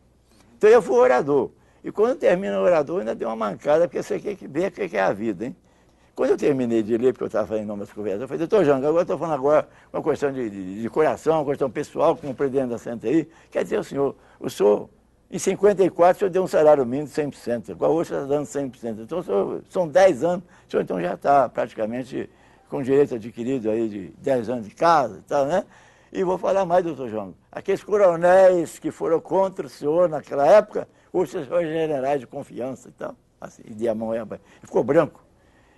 Então eu fui orador. E quando termina o orador, ainda deu uma mancada, porque você quer ver o que é a vida, hein? Quando eu terminei de ler, porque eu estava fazendo nome das conversas, eu falei, doutor Jango, agora estou falando agora uma questão de coração, uma questão pessoal, como presidente da CNTI. Quer dizer, o senhor, em 54, o senhor deu um salário mínimo de 100%, igual hoje está dando 100%. Então, são 10 anos, o senhor então já está praticamente com direito adquirido aí de 10 anos de casa e tal, né? E vou falar mais, doutor João. Aqueles coronéis que foram contra o senhor naquela época, hoje são generais de confiança e tal. Assim, e de a mão, ficou branco.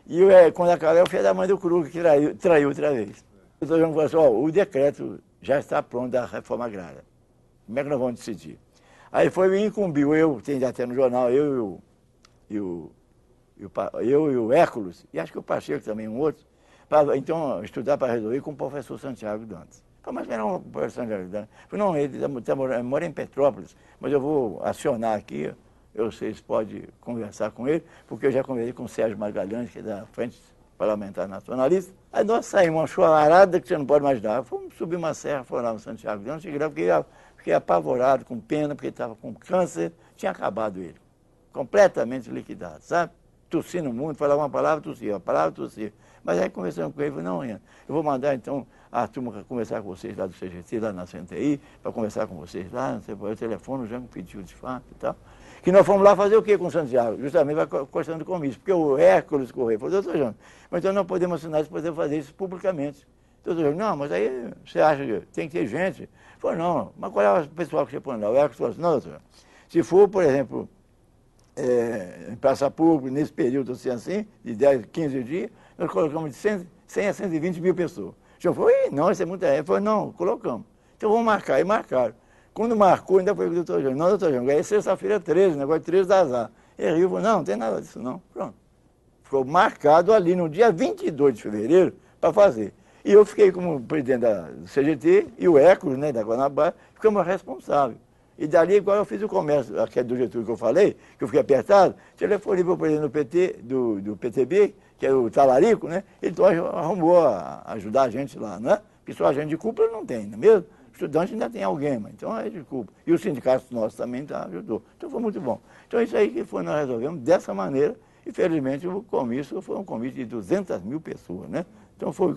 E quando acabou, eu fui da mãe do Krug, que traiu outra vez. O doutor João falou assim, o decreto já está pronto da reforma agrária. Como é que nós vamos decidir? Aí foi me incumbiu, tem até no jornal, eu e o Hércules, e acho que o Pacheco também, um outro, para então estudar para resolver com o professor Santiago Dantas. Mas era um professor Santiago Dantas. Falei, não, ele mora em Petrópolis, mas eu vou acionar aqui, vocês podem conversar com ele, porque eu já conversei com o Sérgio Magalhães, que é da Frente Parlamentar Nacionalista. Aí nós saímos uma chuvarada que você não pode imaginar. Fomos subir uma serra, fomos lá no Santiago Dantas, cheguei lá porque fiquei apavorado, com pena, porque ele estava com câncer, tinha acabado ele, completamente liquidado, sabe? Tossindo muito, falava uma palavra, tossia, uma palavra, tossia. Mas aí conversando com ele, falei, não, Ian, eu vou mandar então a turma conversar com vocês lá do CGT, lá na CNTI, para conversar com vocês lá, não sei, o telefone, o Jango pediu de fato e tal. Que nós fomos lá fazer o quê com o Santiago? Justamente para questão do comício, porque o Hércules Correia falou, doutor Jango, mas então não podemos assinar isso, podemos fazer isso publicamente. Doutor Jango, não, mas aí você acha que tem que ter gente? Falei, não, mas qual é o pessoal que você põe lá? O Hércules falou assim, não, doutor, se for, por exemplo, em praça pública, nesse período assim, de 10, 15 dias, nós colocamos de 100 a 120 mil pessoas. O senhor falou, não, isso é muita gente. Ele falou, não, colocamos. Então vamos marcar. E marcaram. Quando marcou, ainda foi com o doutor Jango. Não, doutor Jango, é sexta-feira 13, negócio de 13 da azar. Ele riu, falou, não tem nada disso não. Pronto. Ficou marcado ali no dia 22 de fevereiro para fazer. E eu fiquei como presidente do CGT e o Hércules, né, da Guanabara, ficamos responsáveis. E dali, igual eu fiz o comércio, aquele do Getúlio que eu falei, que eu fiquei apertado, telefonei para o presidente do PT, do PTB, que é o Talarico, né? Ele arrumou a ajudar a gente lá, né? Porque só a gente de cúpula não tem, não é mesmo? Estudante ainda tem alguém, mas então é de cúpula. E os sindicatos nossos também ajudou. Então foi muito bom. Então isso aí que foi, nós resolvemos dessa maneira, e felizmente o comício foi um comício de 200 mil pessoas, né? Então foi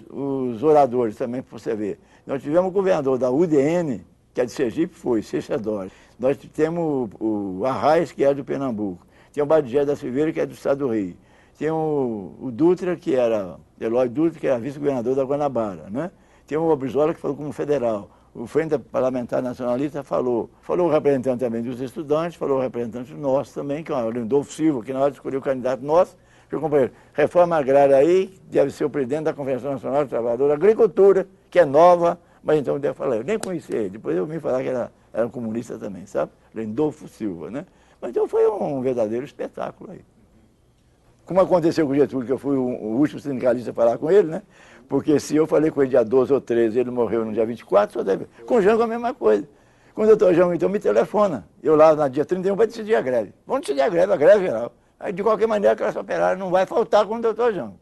os oradores também, para você ver. Nós tivemos o governador da UDN, que é de Sergipe, foi, Seixas-Dória. Nós temos o Arraes, que é do Pernambuco. Tem o Badigé da Silveira, que é do estado do Rio. Tem o Dutra, que era, Eloy Dutra, que era vice-governador da Guanabara, né? Tem o Brizola, que falou como federal. O Frente Parlamentar Nacionalista falou o representante também dos estudantes, falou o representante nosso também, que é o Lindolfo Silva, que na hora de escolher o candidato nosso, que eu companheiro, reforma agrária aí, deve ser o presidente da Convenção Nacional do Trabalhador, agricultura, que é nova, mas então eu falei, eu nem conhecia ele, depois eu me falar que era um comunista também, sabe? Lindolfo Silva, né? Mas então foi um verdadeiro espetáculo aí. Como aconteceu com o Getúlio, que eu fui o último sindicalista a falar com ele, né? Porque se eu falei com ele dia 12 ou 13, ele morreu no dia 24, só deve... Com o Jango a mesma coisa. Quando o doutor Jango, então, me telefona. Eu lá, no dia 31, para decidir a greve. Vamos decidir a greve geral. Aí, de qualquer maneira, a classe operária não vai faltar com o doutor Jango.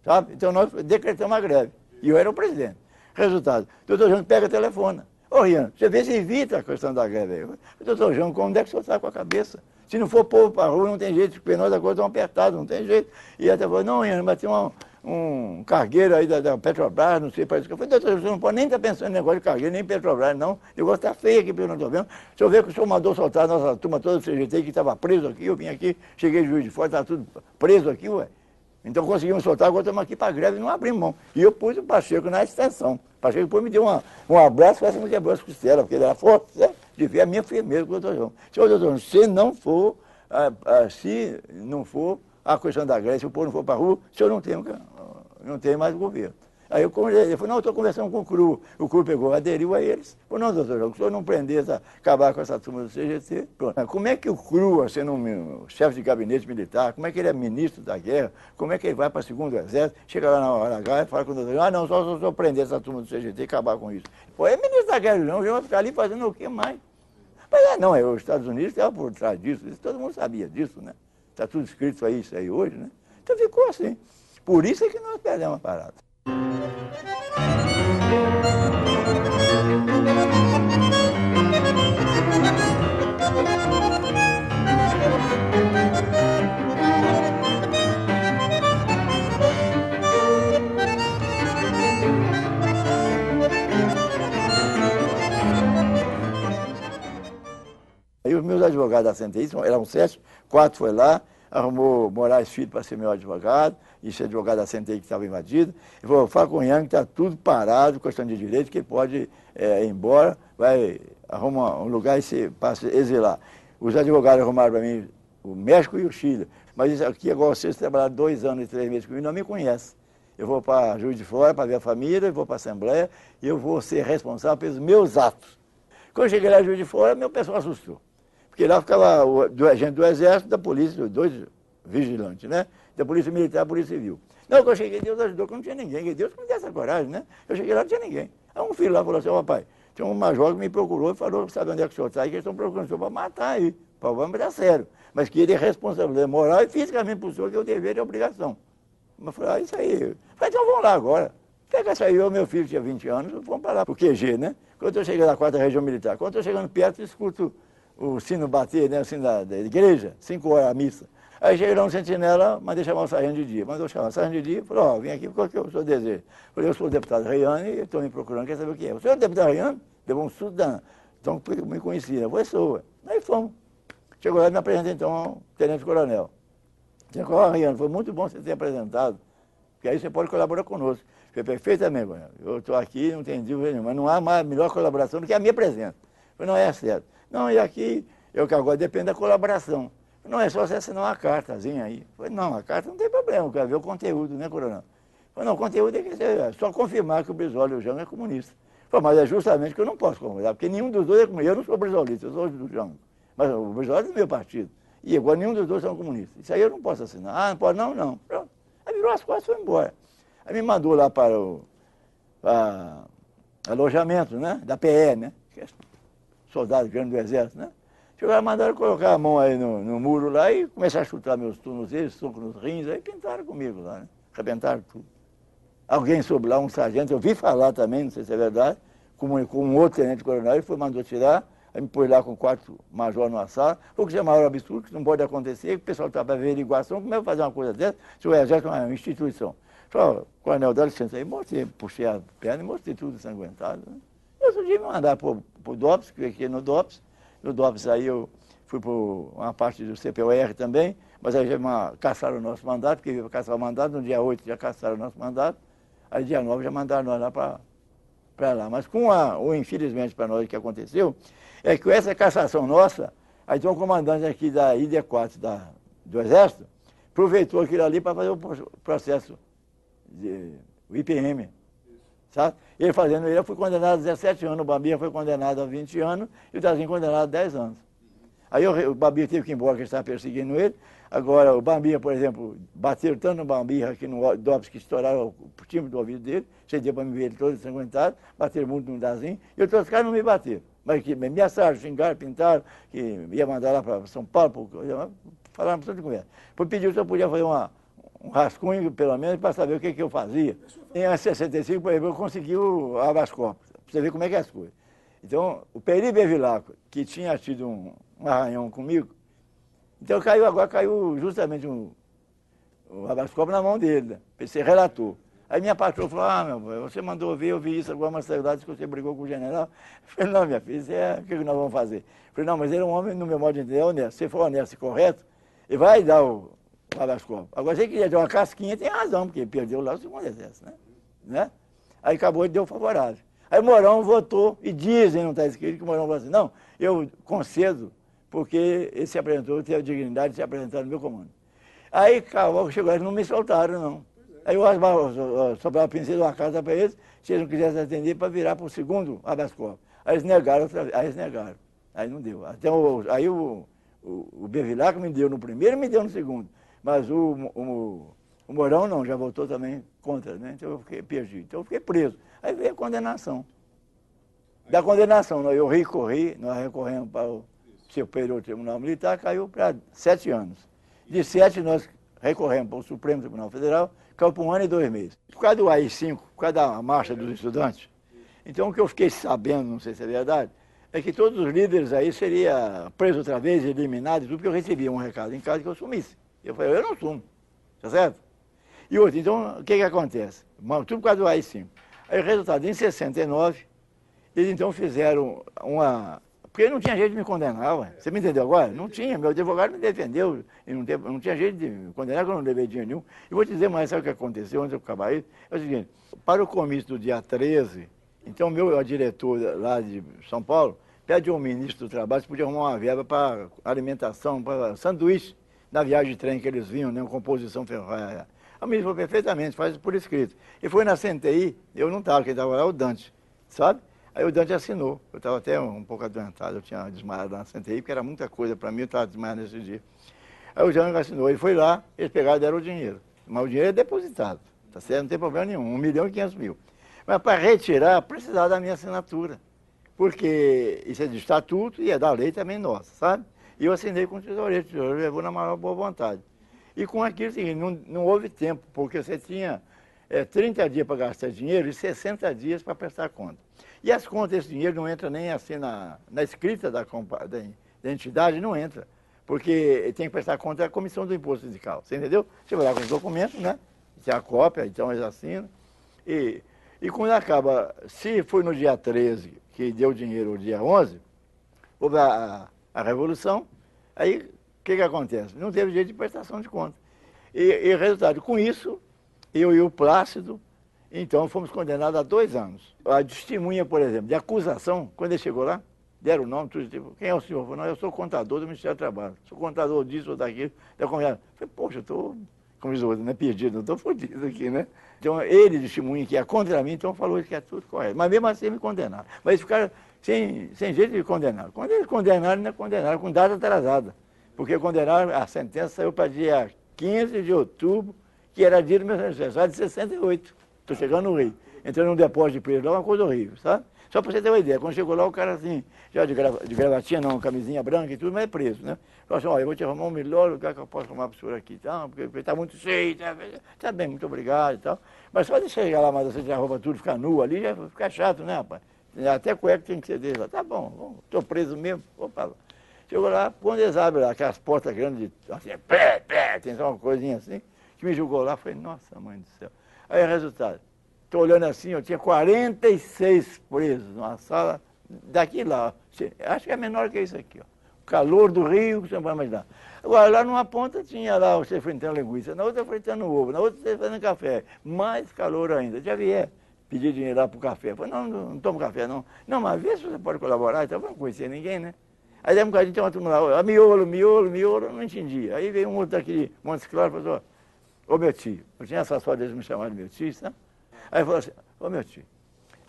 Sabe? Então, nós decretamos a greve. E eu era o presidente. Resultado, o doutor Jango pega e telefona. Ô, Rian, você vê se evita a questão da greve aí. Doutor Jango, como é que o senhor está com a cabeça? Se não for povo para a rua, não tem jeito, porque nós agora estamos apertados, não tem jeito. E até falou, não, Rian, mas tem um cargueiro aí da Petrobras, não sei, parece que eu falei, doutor, você não pode nem estar pensando em negócio de cargueiro, nem Petrobras, não. O negócio está feio aqui, pelo que eu estou vendo. O senhor vê que o senhor mandou soltar a nossa turma toda do CGT, que estava preso aqui, eu vim aqui, cheguei de Juiz de Fora, estava tudo preso aqui, ué. Então conseguimos soltar, agora estamos aqui para a greve e não abrimos mão. E eu pus o Pacheco na extensão. O Pacheco depois me deu um abraço, parece que me quebrou as costelas, porque ele era forte, né? De ver a minha firmeza com o doutor João. Senhor doutor João, se não for a questão da greve, se o povo não for para a rua, o senhor não tem mais governo. Aí ele falou, não, eu estou conversando com o CRU. O CRU pegou, aderiu a eles. Falou, não, doutor João, se o senhor não prender, acabar com essa turma do CGT, pronto. Como é que o CRU, sendo um chefe de gabinete militar, como é que ele é ministro da guerra, como é que ele vai para o segundo exército, chega lá na hora H e fala com o doutor João, não, só se o senhor prender essa turma do CGT e acabar com isso. Pô, é ministro da guerra, não, vai ficar ali fazendo o que mais? Mas não, os Estados Unidos estavam por trás disso, todo mundo sabia disso, né? Está tudo escrito aí, isso aí hoje, né? Então ficou assim. Por isso é que nós perdemos a parada. Aí os meus advogados da CNTI, eram 7, 4 foi lá, arrumou Moraes Filho para ser meu advogado, e esse advogado da CNTI que estava invadido. Ele falou, fala com o Yang, está tudo parado, questão de direito, que ele pode ir embora, vai arrumar um lugar e se passa a exilar. Os advogados arrumaram para mim o México e o Chile. Mas isso aqui, agora vocês trabalharam 2 anos e 3 meses comigo, não me conhecem. Eu vou para Juiz de Fora para ver a família, eu vou para a Assembleia, e eu vou ser responsável pelos meus atos. Quando eu cheguei lá em Juiz de Fora, meu pessoal assustou. Porque lá ficava o agente do Exército, da polícia, vigilante, né? Da Polícia Militar, Polícia Civil. Não, quando eu cheguei, Deus ajudou, que não tinha ninguém, que Deus me desse essa coragem, né? Eu cheguei lá, não tinha ninguém. Aí um filho lá falou assim, ó pai, tinha um major que me procurou e falou, sabe onde é que o senhor está aí, que eles estão procurando o senhor para matar aí. Vamos dar sério. Mas que ele é responsabilidade moral e fisicamente para o senhor, que é o dever e a obrigação. Mas eu falei, isso aí. Eu falei, então vamos lá agora. Pega essa aí, meu filho tinha 20 anos, vamos para lá, pro QG, né? Quando eu cheguei na 4ª Região Militar, quando eu estou chegando perto, eu escuto o sino bater, né? O sino da igreja, 5 horas a missa. Aí cheguei lá um sentinela, mandei chamar o sargento de dia. Mandou chamar o sargento de dia, falou, ó, vim aqui porque o senhor deseja. Falei, eu sou o deputado Reiane e estou me procurando, quer saber o que é. O senhor é o deputado Reiane? Levou um susto danado. Então me conhecia, eu falei, sou. Aí fomos. Chegou lá e me apresentei então ao tenente-coronel. Ó, Reiane, foi muito bom você ter apresentado, porque aí você pode colaborar conosco. Falei, perfeitamente, coronel. Eu estou aqui, não tenho dúvida nenhuma, mas não há mais melhor colaboração do que a minha presença. Falei, não é certo. Não, e aqui, eu que agora depende da colaboração. Não é só você assinar uma cartazinha aí. Falei, não, a carta não tem problema, eu quero ver o conteúdo, né, coronel? Falei, não, o conteúdo é que você só confirmar que o Brizola e o Jango é comunista. Falei, mas é justamente que eu não posso concordar, porque nenhum dos dois é comunista. Eu não sou brizolista, eu sou do Jango. Mas o Brizola é do meu partido. E agora nenhum dos dois são comunistas. Isso aí eu não posso assinar. Ah, não pode? Não, não. Pronto. Aí virou as costas e foi embora. Aí me mandou lá para o alojamento, né, da PE, né, que é soldado grande do Exército, né. Chegou lá, mandaram colocar a mão aí no muro lá e começar a chutar meus tornozelos, soco nos rins, aí pintaram comigo lá, né, arrebentaram tudo. Alguém soube lá, um sargento, eu vi falar também, não sei se é verdade, com um outro tenente-coronel, ele foi, mandou tirar, aí me pôs lá com 4 major numa sala, falou que isso é maior absurdo, que isso não pode acontecer, que o pessoal está para averiguação, como é que fazer uma coisa dessa, se o Exército é uma instituição. Falei, coronel, dá licença aí, mostrei, puxei a perna e mostrei tudo ensanguentado. Né? Outro dia me mandaram para o DOPS, que eu fiquei no DOPS aí eu fui para uma parte do CPOR também, mas aí já caçaram o nosso mandato, porque ia caçar o mandato, no dia 8 já caçaram o nosso mandato, aí dia 9 já mandaram nós lá para lá. Mas com o infelizmente para nós o que aconteceu, é que com essa cassação nossa, aí tem um comandante aqui da ID4 do Exército, aproveitou aquilo ali para fazer o processo o IPM, sabe? Ele fazendo ele, eu fui condenado a 17 anos, o Bambinha foi condenado a 20 anos e o Tazinho condenado a 10 anos. Aí o Bambinha teve que ir embora, porque estava perseguindo ele. Agora, o Bambinha, por exemplo, bateram tanto no Bambinha aqui no DOPS que estouraram o timbre do ouvido dele, deu para me ver ele todo ensanguentado, bateram muito no Dazinho, e outros caras não me bateram. Mas que me ameaçaram, xingaram, pintaram, que ia mandar lá para São Paulo, falaram bastante conversa. Depois pediu se eu podia fazer um rascunho, pelo menos, para saber o que eu fazia. Em 65, por exemplo, eu consegui o habeas corpus, para você ver como é que é as coisas. Então, o Peri Bevilacqua, que tinha tido um arranhão comigo, então caiu justamente o habeas corpus na mão dele, né? Para ser relator. Aí minha patroa falou, meu, você mandou ver, eu vi isso agora, mas que você brigou com o general. Eu falei, não, minha filha, isso o que nós vamos fazer? Eu falei, não, mas ele é um homem, no meu modo de entender, é honesto. Se for honesto e correto, ele vai dar o habeas corpus. Agora, se ele quiser dar uma casquinha, tem razão, porque ele perdeu lá o segundo exército, né? Aí acabou e deu favorável. Aí o Mourão votou, e dizem, não está escrito, que o Mourão falou assim, não, eu concedo, porque ele se apresentou, teve a dignidade de se apresentar no meu comando. Aí chegou, eles não me soltaram, não. Aí eu sobrava a princesa uma carta para eles, se eles não quisessem atender, para virar para o segundo habeas corpus. Aí eles negaram, aí não deu. Aí o Bevilacqua me deu no primeiro e me deu no segundo. Mas o Mourão não, já votou também contra, né? Então eu fiquei perdido. Então eu fiquei preso. Aí veio a condenação. Da condenação, eu recorri, nós recorremos para o Superior Tribunal Militar, caiu para 7 anos. De 7 nós recorremos para o Supremo Tribunal Federal, caiu para 1 ano e 2 meses. Por causa do AI-5, por causa da marcha dos estudantes, então o que eu fiquei sabendo, não sei se é verdade, é que todos os líderes aí seriam presos outra vez, eliminados, tudo, porque eu recebia um recado em casa que eu sumisse. Eu falei, eu não sumo, tá certo? E outro, então, o que acontece? Tudo por causa do AI-5. Aí o resultado, em 69, eles então fizeram porque não tinha jeito de me condenar, ué. Você me entendeu agora? Não tinha, meu advogado me defendeu, e não tinha jeito de me condenar, que eu não levei dinheiro nenhum. E vou te dizer mais, sabe o que aconteceu antes de eu acabar isso? É o seguinte, para o comício do dia 13, então o diretor lá de São Paulo pede ao ministro do Trabalho se podia arrumar uma verba para alimentação, para sanduíche, na viagem de trem que eles vinham, né, uma composição ferroviária. O ministro falou perfeitamente, faz por escrito. E foi na CNTI, eu não estava, quem estava lá é o Dante, sabe? Aí o Dante assinou, eu estava até um pouco adoentado, eu tinha desmaiado na CNTI, porque era muita coisa para mim, eu estava desmaiado nesse dia. Aí o Jânio assinou, ele foi lá, eles pegaram e deram o dinheiro. Mas o dinheiro é depositado, tá certo? Não tem problema nenhum, 1.500.000. Mas para retirar, precisava da minha assinatura. Porque isso é de estatuto e é da lei também nossa, sabe? E eu assinei com o tesoureiro levou na maior boa vontade. E com aquilo, assim, não houve tempo, porque você tinha 30 dias para gastar dinheiro e 60 dias para prestar conta. E as contas, esse dinheiro não entra nem assim na escrita da entidade, não entra. Porque tem que prestar conta da comissão do imposto sindical, você entendeu? Você vai lá com os documentos, né? Tem a cópia, então eles assinam. E quando acaba, se foi no dia 13 que deu o dinheiro, o dia 11, houve a revolução, aí o que acontece? Não teve jeito de prestação de conta. E resultado, com isso, eu e o Plácido, então fomos condenados a 2 anos. A testemunha, por exemplo, de acusação, quando ele chegou lá, deram o nome, tudo, tipo, quem é o senhor? Eu falei, não, eu sou contador do Ministério do Trabalho, sou contador disso ou daquilo, da comunidade. Eu falei, poxa, eu estou, como diz o outro, né, perdido, eu estou fodido aqui, né? Então ele, testemunha, que é contra mim, então falou que é tudo correto. Mas mesmo assim me condenaram. Mas eles ficaram sem jeito de condenar. Quando eles condenaram, ainda condenaram com data atrasada. Porque condenaram, a sentença saiu para dia 15 de outubro, que era dia do meu aniversário de 68. Estou chegando no Rio. Entrei num depósito de preso lá, uma coisa horrível, sabe? Só para você ter uma ideia, quando chegou lá, o cara assim, já de gravatinha não, camisinha branca e tudo, mas é preso, né? Falou assim, olha, eu vou te arrumar um melhor lugar que eu posso arrumar para o senhor aqui, tá? Porque está muito cheio, tá bem, muito obrigado e tal. Mas só de chegar lá, mas você tirar a roupa tudo, ficar nu ali, já fica chato, né, rapaz? Até cueca tem que ser dele lá. Tá bom, estou preso mesmo, vou para lá. Chegou lá, quando eles abrem lá, aquelas portas grandes, assim, tem só uma coisinha assim, que me julgou lá, falei, nossa, mãe do céu. Aí o resultado, estou olhando assim, eu tinha 46 presos numa sala daqui lá. Acho que é menor que isso aqui, ó. O calor do Rio, você não vai imaginar. Agora, lá numa ponta tinha lá você fritando linguiça, na outra fritando ovo, na outra você fazendo café. Mais calor ainda. Já vier pedir dinheiro lá pro café. Eu falei, não tomo café, não. Não, mas vê se você pode colaborar. Então, eu não conhecia ninguém, né? Aí deu um bocadinho, tem uma turma lá, miolo, não entendia. Aí veio um outro daqui de Montes Claros e falou, ô meu tio, eu tinha essa sorte de me chamar de meu tio, sabe? Aí ele falou assim, ô meu tio,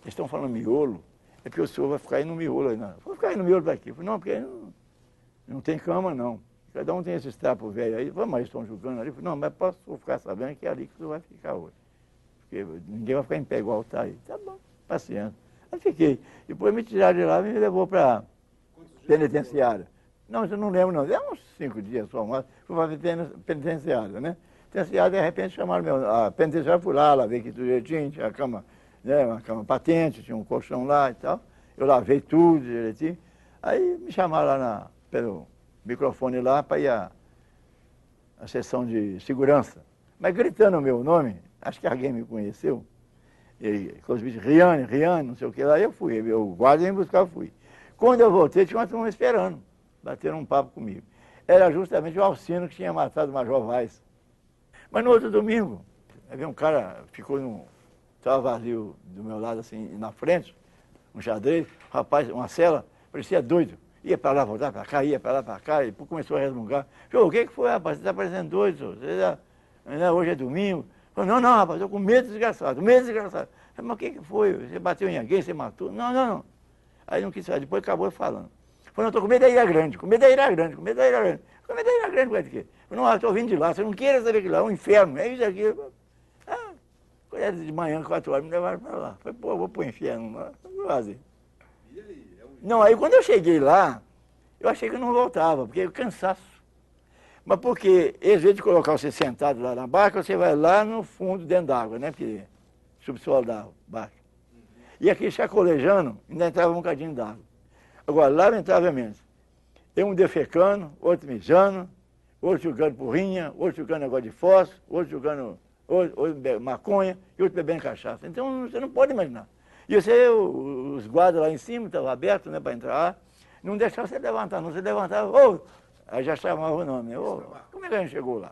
eles estão falando miolo, é porque o senhor vai ficar aí no miolo aí, não. Vou ficar aí no miolo daqui. Eu falei, não, porque não tem cama, não. Cada um tem esses trapos velhos aí. Vamos, eles estão julgando ali. Eu falei, não, mas posso ficar sabendo que é ali que tu vai ficar hoje. Porque ninguém vai ficar em pé igual tá aí. Tá bom, paciência. Aí fiquei. Depois me tiraram de lá e me levou para penitenciária. Não, isso eu não lembro, não. Deu uns 5 dias só, mas fui para penitenciária, né? Penitenciária, de repente, chamaram a penitenciária por lá ver que tudo direitinho, tinha a cama, né, uma cama patente, tinha um colchão lá e tal. Eu lavei tudo direitinho. Aí me chamaram lá pelo microfone lá para ir à sessão de segurança. Mas gritando o meu nome, acho que alguém me conheceu. Inclusive, Riane, não sei o que lá, eu fui. O guarda ia me buscar, eu fui. Quando eu voltei, tinha uma turma esperando, bateram um papo comigo. Era justamente o Alcino que tinha matado o Major Vaz. Mas no outro domingo, havia um cara, estava vazio do meu lado, assim, na frente, um xadrez, um rapaz, uma cela, parecia doido. Ia para lá, voltar para cá, ia para lá, para cá, e começou a resmungar. Falei, o que foi, rapaz? Você está parecendo doido, senhor? Hoje é domingo. Falei, não, rapaz, estou com medo desgraçado, medo desgraçado. Falei, mas o que foi? Você bateu em alguém, você matou? Não. Aí não quis saber, depois acabou falando. Falei, não, estou com medo da Ilha Grande, com medo da Ilha Grande, com medo da Ilha Grande. Com medo da Ilha Grande, por quê? Falei, não, estou vindo de lá, você não queira saber que lá, é um inferno, é isso aqui. Quando era de manhã, 4 horas, me levaram para lá. Falei, pô, eu vou para o inferno lá, vou fazer. E aí? Não, aí quando eu cheguei lá, eu achei que eu não voltava, porque cansaço. Mas porque, em vez de colocar você sentado lá na barca, você vai lá no fundo, dentro d'água, né? Porque subsolo da barca. E aqui chacolejando, ainda entrava um bocadinho d'água. Agora, lamentavelmente, eu um defecando, outro mijando, outro jogando porrinha, outro jogando negócio de fósforo, outro jogando maconha e outro bebendo cachaça. Então, você não pode imaginar. E os guardas lá em cima estavam abertos, né, para entrar, não deixavam você levantar, não. Você levantava, aí já chamava o nome, né? Como é que a gente chegou lá?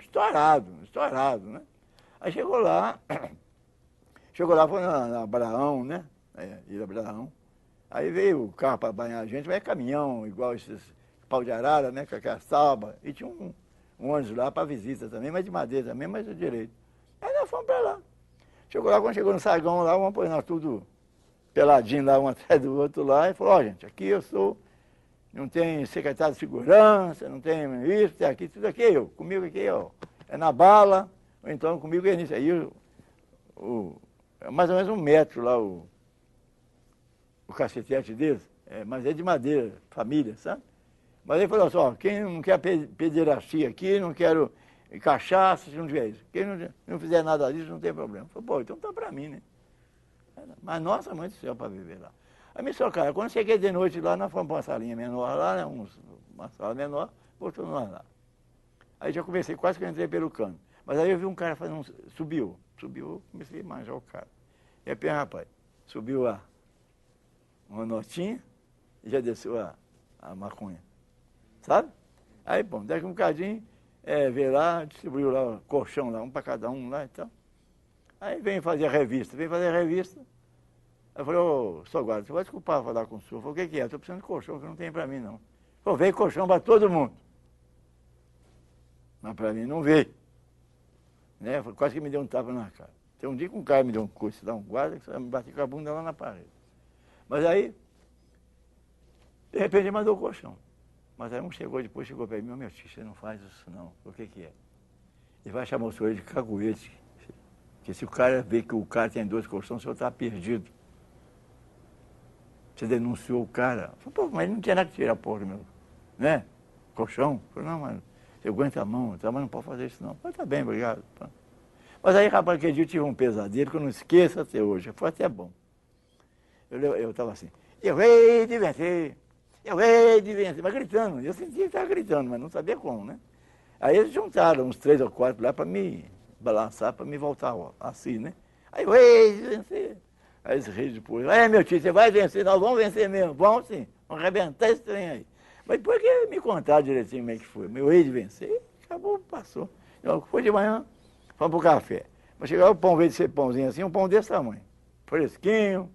Estourado, né? Aí chegou lá, foi na Abraão, né? Ilha Abraão. Aí veio o carro para banhar a gente, mas é caminhão, igual esses pau de arara, né? Com aquela salba. E tinha um ônibus lá para visita também, mas de madeira também, mas do direito. Aí nós fomos para lá. Chegou lá, quando chegou no saguão lá, vamos pôr nós tudo peladinho lá, um atrás do outro lá, e falou, gente, aqui eu sou não tem secretário de segurança, não tem isso, tem aqui, tudo aqui é eu. Comigo aqui é na bala, ou então comigo é nisso. Aí é mais ou menos 1 metro lá o cacetete deles, mas é de madeira, família, sabe? Mas ele falou assim, ó, quem não quer pederastia aqui, não quero cachaça, se não tiver isso. Quem não fizer nada disso, não tem problema. Eu falei, pô, então tá pra mim, né? Mas nossa mãe do céu pra viver lá. Aí me só, cara, quando eu cheguei de noite lá, nós fomos pra uma salinha menor lá, né? Uma sala menor, voltou nós lá. Aí já comecei, quase que eu entrei pelo cano. Mas aí eu vi um cara fazendo, subiu, comecei a manjar o cara. E aí, rapaz, subiu uma notinha e já desceu a maconha. Sabe? Aí, bom, daqui um bocadinho, veio lá, distribuiu lá o colchão lá, um para cada um lá e tal. Aí vem fazer a revista. Eu falei, ô, seu guarda, você vai desculpar falar com o senhor. Eu falei, o que é? Estou precisando de colchão, que não tem para mim, não. Falei, veio colchão para todo mundo. Mas para mim não veio. Né? Quase que me deu um tapa na cara. Tem um dia que um cara me deu um coice, dá um guarda, que me bateu com a bunda lá na parede. Mas aí, de repente, ele mandou o colchão. Mas aí chegou para mim, meu tio, você não faz isso não. O que é? Ele vai chamar o senhor de caguete. Porque se o cara vê que o cara tem 2 colchões, o senhor está perdido. Você denunciou o cara. Eu falei, pô, mas ele não tinha nada que tirar a porra do meu, né? Colchão. Eu falei, não, mas você aguenta a mão, mas não pode fazer isso não. Eu falei, tá bem, obrigado. Mas aí, rapaz, aquele dia eu tive um pesadelo que eu não esqueço até hoje. Foi até bom. Eu estava assim, eu hei de vencer. Mas gritando, eu sentia que estava gritando, mas não sabia como, né? Aí eles juntaram uns 3 ou 4 lá para me balançar, para me voltar assim, né? Aí eu hei de vencer. Aí eles riram depois, meu tio, você vai vencer, nós vamos vencer mesmo, vamos sim, vamos arrebentar esse trem aí. Mas depois que me contaram direitinho como é que foi, meu hei de vencer, acabou, passou. Foi de manhã, fomos pro café. Mas chegava o pão, veio de ser pãozinho assim, um pão desse tamanho, fresquinho.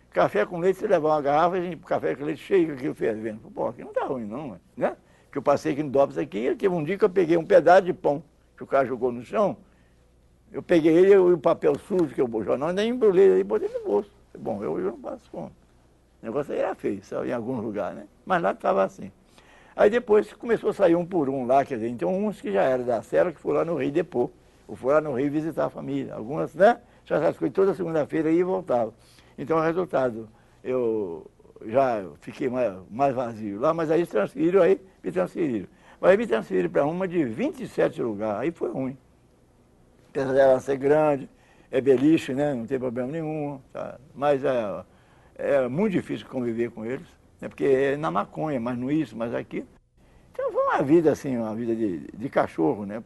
Café com leite, você levar uma garrafa, café com leite cheio, aquilo fervendo. Pô, aqui não tá ruim não, né? Porque eu passei aqui no Dops aqui, teve um dia que eu peguei um pedaço de pão que o cara jogou no chão, eu peguei ele e o papel sujo que eu jornal, ainda embrulhei ele e botei no bolso. Bom, eu não passo fome. O negócio aí era feio, saiu em algum lugar, né? Mas lá estava assim. Aí depois começou a sair um por um lá, quer dizer, então uns que já eram da cela, que foram lá no Rio depor, ou foram lá no Rio visitar a família. Algumas, né? Já essas coisas toda segunda-feira aí e voltava. Então, o resultado, eu já fiquei mais vazio lá, mas aí me transferiram. Mas aí me transferiram para uma de 27 lugares, aí foi ruim. Apesar dela ser grande, é beliche, né? Não tem problema nenhum, tá? Mas é muito difícil conviver com eles, né? Porque é na maconha, mas no isso, mas aqui. Então foi uma vida assim, uma vida de cachorro, né?